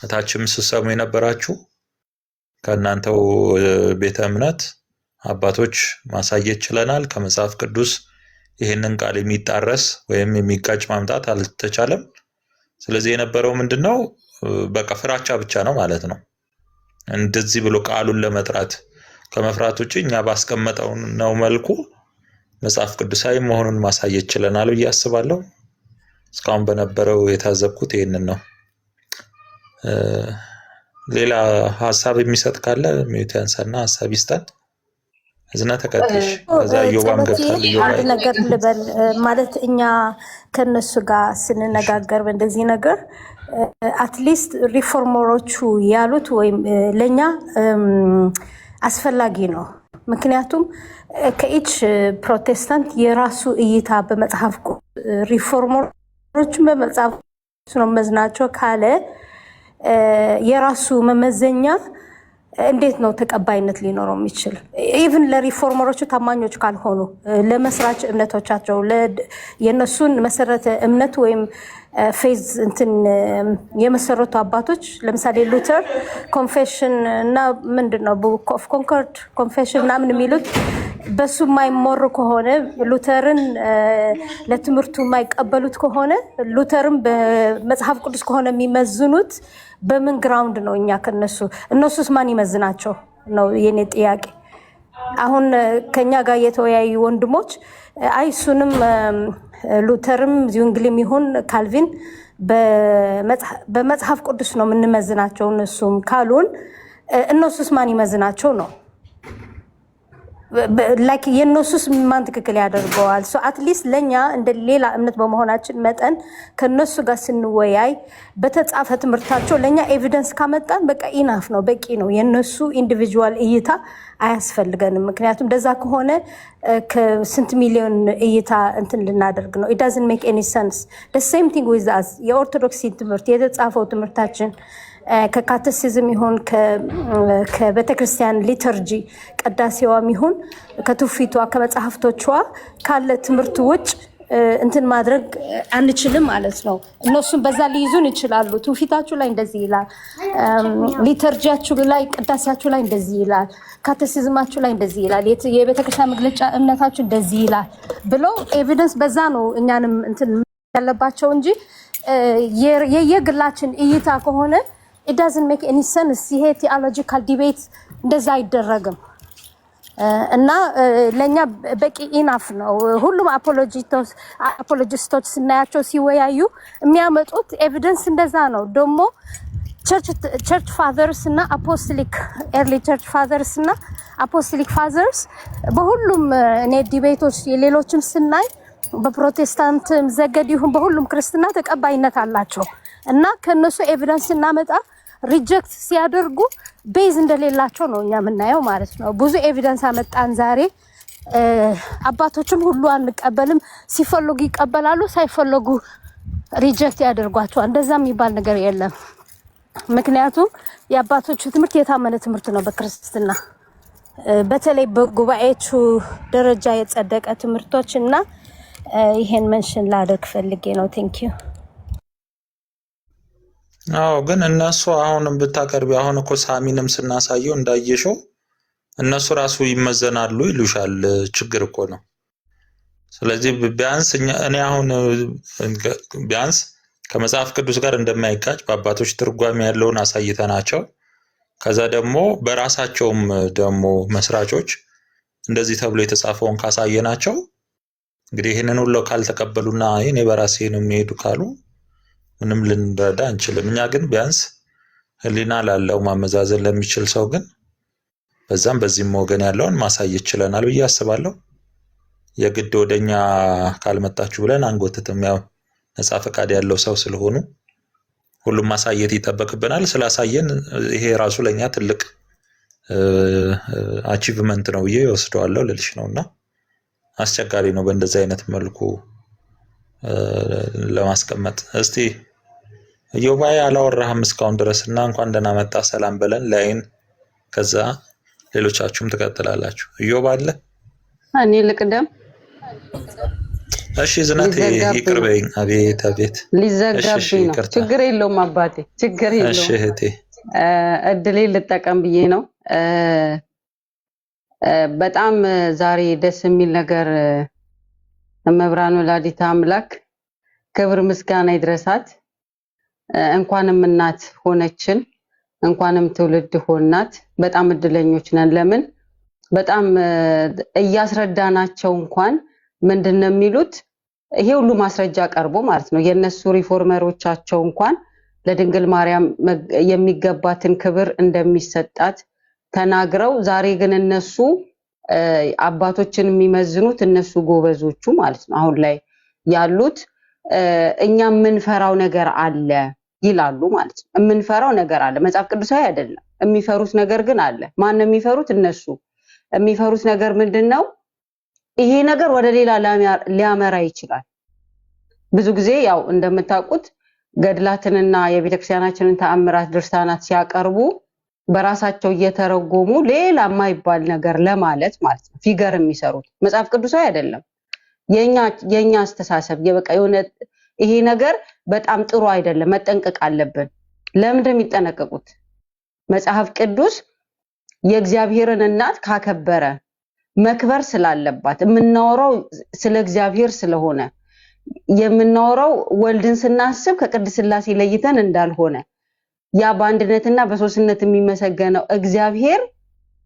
እታችም ስትሰሙ የነበራችሁ ከእናንተው ቤተ እምነት አባቶች ማሳየት ችለናል። ከመጽሐፍ ቅዱስ ይህንን ቃል የሚጣረስ ወይም የሚጋጭ ማምጣት አልተቻለም። ስለዚህ የነበረው ምንድነው? በቃ ፍራቻ ብቻ ነው ማለት ነው። እንደዚህ ብሎ ቃሉን ለመጥራት ከመፍራት ውጭ እኛ ባስቀመጠው ነው መልኩ መጽሐፍ ቅዱሳዊ መሆኑን ማሳየት ችለናል ብዬ አስባለሁ። እስካሁን በነበረው የታዘብኩት ይህንን ነው። ሌላ ሀሳብ የሚሰጥ ካለ ሚዩት ያንሳና ሀሳብ ይስጣል። እዝና ተቀጥሽ ከዛ ዮባም ገብታል። አንድ ነገር ልበል ማለት እኛ ከነሱ ጋር ስንነጋገር በእንደዚህ ነገር አትሊስት ሪፎርመሮቹ ያሉት ወይም ለኛ አስፈላጊ ነው። ምክንያቱም ከኢች ፕሮቴስታንት የራሱ እይታ በመጽሐፍ ሪፎርመሮቹን በመጽሐፍ ነው መዝናቸው ካለ የራሱ መመዘኛ እንዴት ነው ተቀባይነት ሊኖረው የሚችል? ኢቭን ለሪፎርመሮቹ ታማኞች ካልሆኑ ለመስራች እምነቶቻቸው የነሱን መሰረተ እምነት ወይም ፌዝ እንትን የመሰረቱ አባቶች ለምሳሌ ሉተር ኮንፌሽን እና ምንድነው ቡክ ኦፍ ኮንኮርድ ኮንፌሽን ምናምን የሚሉት በሱ የማይሞሩ ከሆነ ሉተርን ለትምህርቱ የማይቀበሉት ከሆነ ሉተርን በመጽሐፍ ቅዱስ ከሆነ የሚመዝኑት በምን ግራውንድ ነው? እኛ እነሱስ ማን ይመዝናቸው ነው የኔ ጥያቄ። አሁን ከኛ ጋር የተወያዩ ወንድሞች አይ እሱንም ሉተርም ዚዩንግሊም ይሁን ካልቪን በመጽሐፍ ቅዱስ ነው የምንመዝናቸው እነሱም ካሉን እነሱስ ማን ይመዝናቸው ነው? ላይክ የነሱስ ማን ትክክል ያደርገዋል? ሶ አትሊስት ለኛ እንደ ሌላ እምነት በመሆናችን መጠን ከነሱ ጋር ስንወያይ በተጻፈ ትምህርታቸው ለኛ ኤቪደንስ ካመጣን በቃ ኢናፍ ነው፣ በቂ ነው። የነሱ ኢንዲቪጁዋል እይታ አያስፈልገንም። ምክንያቱም እንደዛ ከሆነ ከስንት ሚሊዮን እይታ እንትን ልናደርግ ነው? it doesn't make any sense. the same thing with us የኦርቶዶክስ ትምህርት የተጻፈው ትምህርታችን ከካቴሲዝም ይሁን ከቤተክርስቲያን ሊተርጂ ቅዳሴዋም ይሁን ከትውፊቷ ከመጽሐፍቶቿ ካለ ትምህርት ውጭ እንትን ማድረግ አንችልም ማለት ነው። እነሱም በዛ ሊይዙን ይችላሉ። ትውፊታችሁ ላይ እንደዚህ ይላል፣ ሊተርጂያችሁ ላይ ቅዳሴያችሁ ላይ እንደዚህ ይላል፣ ካቴሲዝማችሁ ላይ እንደዚህ ይላል፣ የቤተክርስቲያን መግለጫ እምነታችሁ እንደዚህ ይላል ብሎ ኤቪደንስ በዛ ነው እኛንም እንትን ያለባቸው እንጂ የየግላችን እይታ ከሆነ it doesn't make any sense። ይሄ ቲኦሎጂካል ዲቤት እንደዛ አይደረግም እና ለኛ በቂ ኢናፍ ነው። ሁሉም አፖሎጂስቶች ስናያቸው ሲወያዩ የሚያመጡት ኤቪደንስ እንደዛ ነው። ደግሞ ቸርች ፋዘርስ እና አፖስቶሊክ ኤርሊ ቸርች ፋዘርስ እና አፖስቶሊክ ፋዘርስ በሁሉም እኔ ዲቤቶች የሌሎችም ስናይ በፕሮቴስታንት ዘገድ ይሁን በሁሉም ክርስትና ተቀባይነት አላቸው እና ከነሱ ኤቪደንስ እናመጣ ሪጀክት ሲያደርጉ ቤዝ እንደሌላቸው ነው እኛ የምናየው ማለት ነው። ብዙ ኤቪደንስ አመጣን ዛሬ። አባቶችም ሁሉ አንቀበልም፣ ሲፈልጉ ይቀበላሉ፣ ሳይፈልጉ ሪጀክት ያደርጓቸዋል። እንደዛ የሚባል ነገር የለም። ምክንያቱም የአባቶቹ ትምህርት የታመነ ትምህርት ነው በክርስትና በተለይ በጉባኤዎቹ ደረጃ የጸደቀ ትምህርቶች እና ይሄን መንሽን ላደርግ ፈልጌ ነው። ቴንክ ዩ። አዎ ግን እነሱ አሁንም ብታቀርቢ አሁን እኮ ሳሚንም ስናሳየው እንዳየሽው እነሱ ራሱ ይመዘናሉ ይሉሻል። ችግር እኮ ነው። ስለዚህ ቢያንስ እኔ አሁን ቢያንስ ከመጽሐፍ ቅዱስ ጋር እንደማይጋጭ በአባቶች ትርጓሜ ያለውን አሳይተናቸው ከዛ ደግሞ በራሳቸውም ደግሞ መስራቾች እንደዚህ ተብሎ የተጻፈውን ካሳየናቸው እንግዲህ ይህንን ሁሉ ካልተቀበሉና እኔ በራሴ ነው የሚሄዱ ካሉ ምንም ልንረዳ አንችልም። እኛ ግን ቢያንስ ህሊና ላለው ማመዛዘን ለሚችል ሰው ግን በዛም በዚህም ወገን ያለውን ማሳየት ችለናል ብዬ አስባለሁ። የግድ ወደኛ ካልመጣችሁ ብለን አንጎትትም። ያው ነፃ ፈቃድ ያለው ሰው ስለሆኑ ሁሉም ማሳየት ይጠበቅብናል። ስላሳየን ይሄ ራሱ ለኛ ትልቅ አቺቭመንት ነው ብዬ ወስደዋለሁ ልልሽ ነውና አስቸጋሪ ነው በእንደዚህ አይነት መልኩ ለማስቀመጥ እስቲ ኢዮባይ አላወራህም እስካሁን ድረስ እና እንኳን ደህና መጣ ሰላም በለን ላይን ከዛ ሌሎቻችሁም ትቀጥላላችሁ። ኢዮብ አለ? እኔ ልቅደም? እሺ ዝናቴ ይቅርበኝ። አቤት አቤት ሊዘጋብኝ ነው። ችግር የለውም አባቴ ችግር የለውም። እሺ እህቴ እድሌ ልጠቀም ብዬ ነው። በጣም ዛሬ ደስ የሚል ነገር መብራን ወላዲተ አምላክ ክብር ምስጋና ይድረሳት። እንኳንም እናት ሆነችን፣ እንኳንም ትውልድ ሆናት። በጣም እድለኞች ነን። ለምን በጣም እያስረዳናቸው እንኳን ምንድነው የሚሉት ይሄ ሁሉ ማስረጃ ቀርቦ ማለት ነው የነሱ ሪፎርመሮቻቸው እንኳን ለድንግል ማርያም የሚገባትን ክብር እንደሚሰጣት ተናግረው ዛሬ ግን እነሱ አባቶችን የሚመዝኑት እነሱ ጎበዞቹ ማለት ነው አሁን ላይ ያሉት እኛ የምንፈራው ነገር አለ ይላሉ ማለት ነው። የምንፈራው ነገር አለ መጽሐፍ ቅዱሳዊ አይደለም። የሚፈሩት ነገር ግን አለ። ማን ነው የሚፈሩት? እነሱ የሚፈሩት ነገር ምንድነው? ይሄ ነገር ወደ ሌላ ሊያመራ ይችላል። ብዙ ጊዜ ያው እንደምታውቁት ገድላትንና የቤተክርስቲያናችንን ተአምራት ድርሳናት ሲያቀርቡ በራሳቸው እየተረጎሙ ሌላ የማይባል ነገር ለማለት ማለት ነው ፊገር የሚሰሩት መጽሐፍ ቅዱሳዊ አይደለም። የኛ አስተሳሰብ የበቃ የሆነ ይሄ ነገር በጣም ጥሩ አይደለም፣ መጠንቀቅ አለብን። ለምን እንደሚጠነቀቁት መጽሐፍ ቅዱስ የእግዚአብሔርን እናት ካከበረ መክበር ስላለባት የምናወራው ስለ እግዚአብሔር ስለሆነ የምናወራው ወልድን ስናስብ ከቅድስት ሥላሴ ለይተን እንዳልሆነ ያ በአንድነትና በሶስትነት የሚመሰገነው እግዚአብሔር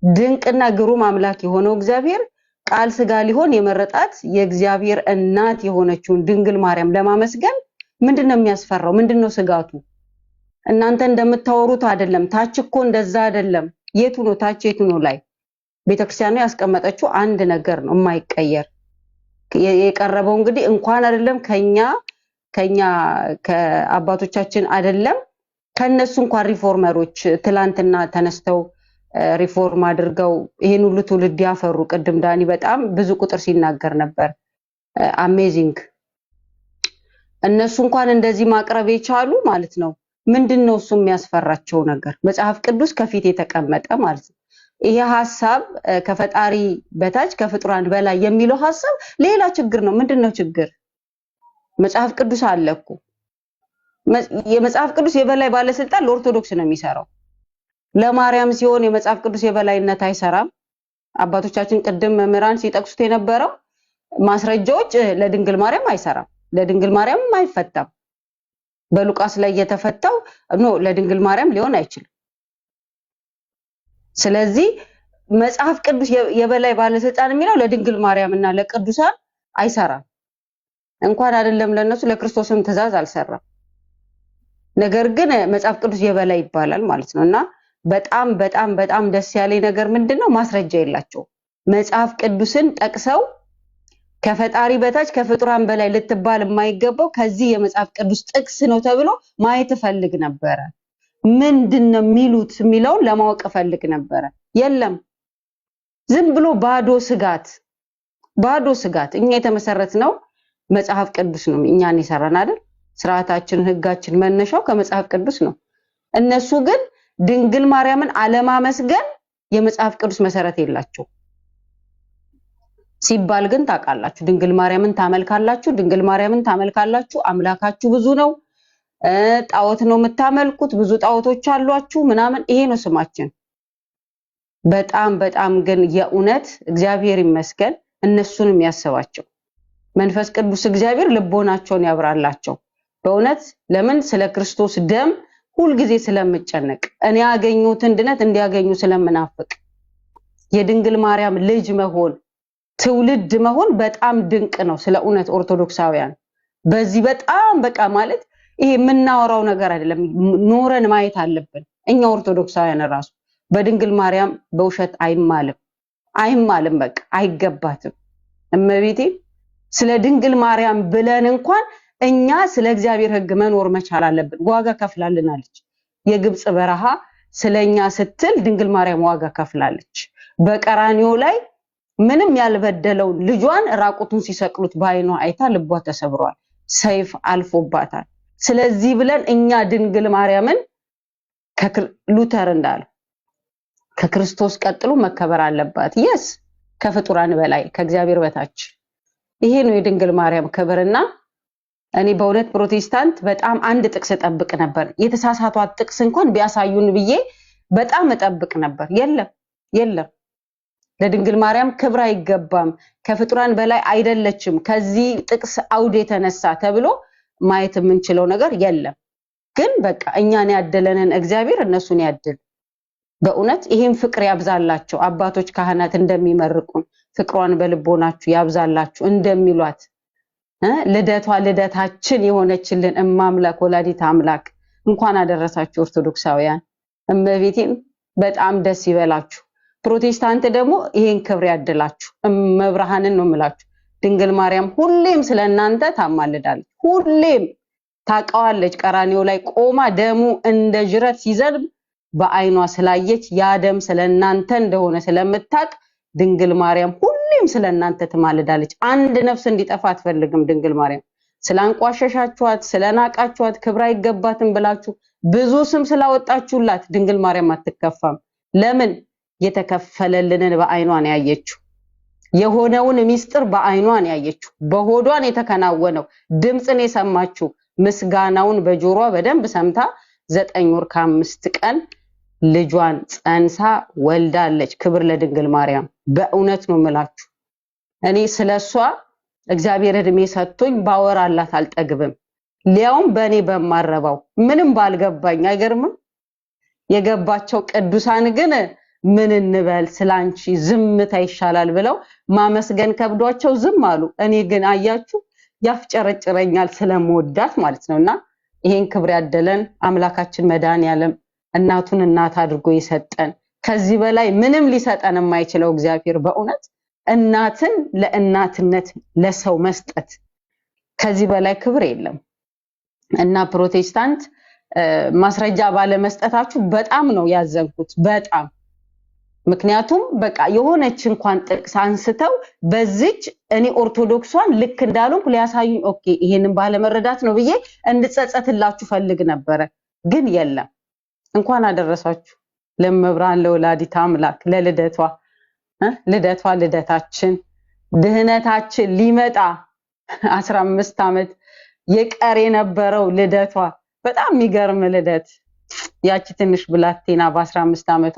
ድንቅና ግሩም አምላክ የሆነው እግዚአብሔር ቃል ስጋ ሊሆን የመረጣት የእግዚአብሔር እናት የሆነችውን ድንግል ማርያም ለማመስገን ምንድነው የሚያስፈራው? ምንድነው ስጋቱ? እናንተ እንደምታወሩት አይደለም። ታች እኮ እንደዛ አይደለም። የቱ ነው ታች? የቱ ነው ላይ? ቤተክርስቲያኑ ያስቀመጠችው አንድ ነገር ነው የማይቀየር። የቀረበው እንግዲህ እንኳን አይደለም ከኛ ከአባቶቻችን አይደለም ከነሱ እንኳን ሪፎርመሮች ትላንትና ተነስተው ሪፎርም አድርገው ይሄን ሁሉ ትውልድ ያፈሩ ቅድም ዳኒ በጣም ብዙ ቁጥር ሲናገር ነበር። አሜዚንግ። እነሱ እንኳን እንደዚህ ማቅረብ የቻሉ ማለት ነው። ምንድነው እሱ የሚያስፈራቸው ነገር? መጽሐፍ ቅዱስ ከፊት የተቀመጠ ማለት ነው። ይሄ ሐሳብ ከፈጣሪ በታች ከፍጡራን በላይ የሚለው ሐሳብ ሌላ ችግር ነው። ምንድነው ችግር? መጽሐፍ ቅዱስ አለ እኮ። የመጽሐፍ ቅዱስ የበላይ ባለስልጣን ለኦርቶዶክስ ነው የሚሰራው። ለማርያም ሲሆን የመጽሐፍ ቅዱስ የበላይነት አይሰራም። አባቶቻችን ቅድም መምህራን ሲጠቅሱት የነበረው ማስረጃዎች ለድንግል ማርያም አይሰራም፣ ለድንግል ማርያም አይፈታም። በሉቃስ ላይ የተፈታው ለድንግል ማርያም ሊሆን አይችልም። ስለዚህ መጽሐፍ ቅዱስ የበላይ ባለስልጣን የሚለው ለድንግል ማርያም እና ለቅዱሳን አይሰራም። እንኳን አይደለም ለነሱ ለክርስቶስም ትእዛዝ አልሰራም። ነገር ግን መጽሐፍ ቅዱስ የበላይ ይባላል ማለት ነውና በጣም በጣም በጣም ደስ ያለኝ ነገር ምንድነው? ማስረጃ የላቸው። መጽሐፍ ቅዱስን ጠቅሰው ከፈጣሪ በታች ከፍጡራን በላይ ልትባል የማይገባው ከዚህ የመጽሐፍ ቅዱስ ጥቅስ ነው ተብሎ ማየት ፈልግ ነበር። ምንድነው የሚሉት የሚለውን ለማወቅ ፈልግ ነበር። የለም ዝም ብሎ ባዶ ስጋት። እኛ የተመሰረትነው መጽሐፍ ቅዱስ ነው። እኛን ይሰራን አይደል? ስርዓታችን ህጋችን መነሻው ከመጽሐፍ ቅዱስ ነው። እነሱ ግን ድንግል ማርያምን አለማመስገን የመጽሐፍ ቅዱስ መሰረት የላቸው ሲባል ግን ታውቃላችሁ። ድንግል ማርያምን ታመልካላችሁ፣ አምላካችሁ ብዙ ነው፣ ጣዖት ነው የምታመልኩት፣ ብዙ ጣዖቶች አሏችሁ ምናምን፣ ይሄ ነው ስማችን። በጣም በጣም ግን የእውነት እግዚአብሔር ይመስገን እነሱንም ያሰባቸው መንፈስ ቅዱስ እግዚአብሔር ልቦናቸውን ያብራላቸው። በእውነት ለምን ስለ ክርስቶስ ደም ሁልጊዜ ስለምጨነቅ እኔ ያገኙትን ድነት እንዲያገኙ ስለምናፍቅ የድንግል ማርያም ልጅ መሆን ትውልድ መሆን በጣም ድንቅ ነው። ስለ እውነት ኦርቶዶክሳውያን በዚህ በጣም በቃ ማለት ይሄ የምናወራው ነገር አይደለም፣ ኖረን ማየት አለብን። እኛ ኦርቶዶክሳውያን ራሱ በድንግል ማርያም በውሸት አይማልም፣ በቃ አይገባትም። እመቤቴ ስለ ድንግል ማርያም ብለን እንኳን እኛ ስለ እግዚአብሔር ሕግ መኖር መቻል አለብን። ዋጋ ከፍላልናለች። የግብጽ በረሃ ስለኛ ስትል ድንግል ማርያም ዋጋ ከፍላለች። በቀራኒዮ ላይ ምንም ያልበደለውን ልጇን ራቁቱን ሲሰቅሉት ባይኗ አይታ ልቧ ተሰብሯል። ሰይፍ አልፎባታል። ስለዚህ ብለን እኛ ድንግል ማርያምን ሉተር እንዳለው ከክርስቶስ ቀጥሎ መከበር አለባት። yes ከፍጡራን በላይ ከእግዚአብሔር በታች ይሄ ነው የድንግል ማርያም ክብርና እኔ በእውነት ፕሮቴስታንት በጣም አንድ ጥቅስ ጠብቅ ነበር። የተሳሳቷት ጥቅስ እንኳን ቢያሳዩን ብዬ በጣም ጠብቅ ነበር። የለም ለድንግል ማርያም ክብር አይገባም፣ ከፍጡራን በላይ አይደለችም፣ ከዚህ ጥቅስ አውድ የተነሳ ተብሎ ማየት የምንችለው ነገር የለም። ግን በቃ እኛን ያደለንን እግዚአብሔር እነሱን ያድል። በእውነት ይሄን ፍቅር ያብዛላቸው። አባቶች ካህናት እንደሚመርቁን ፍቅሯን በልቦናችሁ ያብዛላችሁ እንደሚሏት ልደታችን የሆነችልን እማምላክ ወላዲት አምላክ እንኳን አደረሳችሁ ኦርቶዶክሳውያን። እመቤቴን በጣም ደስ ይበላችሁ። ፕሮቴስታንት ደግሞ ይሄን ክብር ያድላችሁ። መብርሃንን ነው የምላችሁ። ድንግል ማርያም ሁሌም ስለናንተ ታማልዳለች። ሁሌም ታውቃዋለች። ቀራኒዮ ላይ ቆማ ደሙ እንደ ጅረት ሲዘንብ በአይኗ ስላየች ያ ደም ስለናንተ እንደሆነ ስለምታቅ ድንግል ማርያም ሁሌም ስለናንተ ትማልዳለች። አንድ ነፍስ እንዲጠፋ አትፈልግም ድንግል ማርያም። ስላንቋሸሻችኋት፣ ስለናቃችኋት፣ ክብር አይገባትም ብላችሁ ብዙ ስም ስላወጣችሁላት ድንግል ማርያም አትከፋም። ለምን? የተከፈለልንን በአይኗን ያየችው፣ የሆነውን ሚስጥር በአይኗን ያየችው፣ በሆዷን የተከናወነው ድምጽን የሰማችው፣ ምስጋናውን በጆሮዋ በደንብ ሰምታ 9 ወር ከ5 ቀን ልጇን ጸንሳ ወልዳለች። ክብር ለድንግል ማርያም። በእውነት ነው የምላችሁ እኔ ስለሷ እግዚአብሔር እድሜ ሰጥቶኝ ባወራላት አልጠግብም። ሊያውም በእኔ በማረባው ምንም ባልገባኝ አይገርምም። የገባቸው ቅዱሳን ግን ምን እንበል ስላንቺ ዝምታ ይሻላል ብለው ማመስገን ከብዷቸው ዝም አሉ። እኔ ግን አያችሁ ያፍጨረጭረኛል ስለምወዳት ማለት ነውና ይሄን ክብር ያደለን አምላካችን መድኃኒዓለም እናቱን እናት አድርጎ ይሰጠን። ከዚህ በላይ ምንም ሊሰጠን የማይችለው እግዚአብሔር በእውነት እናትን ለእናትነት ለሰው መስጠት ከዚህ በላይ ክብር የለም። እና ፕሮቴስታንት ማስረጃ ባለመስጠታችሁ በጣም ነው ያዘንኩት በጣም። ምክንያቱም በቃ የሆነች እንኳን ጥቅስ አንስተው በዚች እኔ ኦርቶዶክሷን ልክ እንዳልሆንኩ ሊያሳዩኝ ኦኬ ይሄንን ባለመረዳት ነው ብዬ እንድጸጸትላችሁ ፈልግ ነበረ። ግን የለም። እንኳን አደረሳችሁ ለመብራን ለወላዲት አምላክ ለልደቷ ልደታችን ድህነታችን ሊመጣ 15 ዓመት የቀር የነበረው ልደቷ በጣም የሚገርም ልደት። ያቺ ትንሽ ብላቴና በ15 ዓመቷ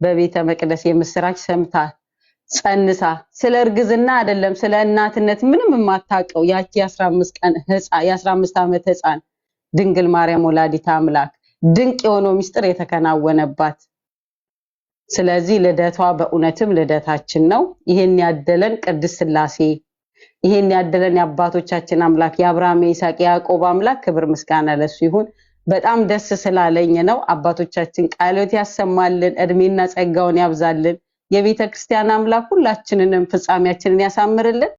በቤተ መቅደስ የምስራች ሰምታ ጸንሳ ስለ እርግዝና አይደለም ስለ እናትነት ምንም የማታውቀው ያቺ 15 ዓመት ህፃን ድንግል ማርያም ወላዲት አምላክ ድንቅ የሆነው ሚስጥር የተከናወነባት። ስለዚህ ልደቷ በእውነትም ልደታችን ነው። ይሄን ያደለን ቅድስት ሥላሴ፣ ይሄን ያደለን የአባቶቻችን አምላክ የአብርሃም የይስሐቅ የያዕቆብ አምላክ ክብር ምስጋና ለሱ ይሁን። በጣም ደስ ስላለኝ ነው። አባቶቻችን ቃሎት ያሰማልን፣ እድሜና ጸጋውን ያብዛልን። የቤተ ክርስቲያን አምላክ ሁላችንንም ፍጻሜያችንን ያሳምርልን።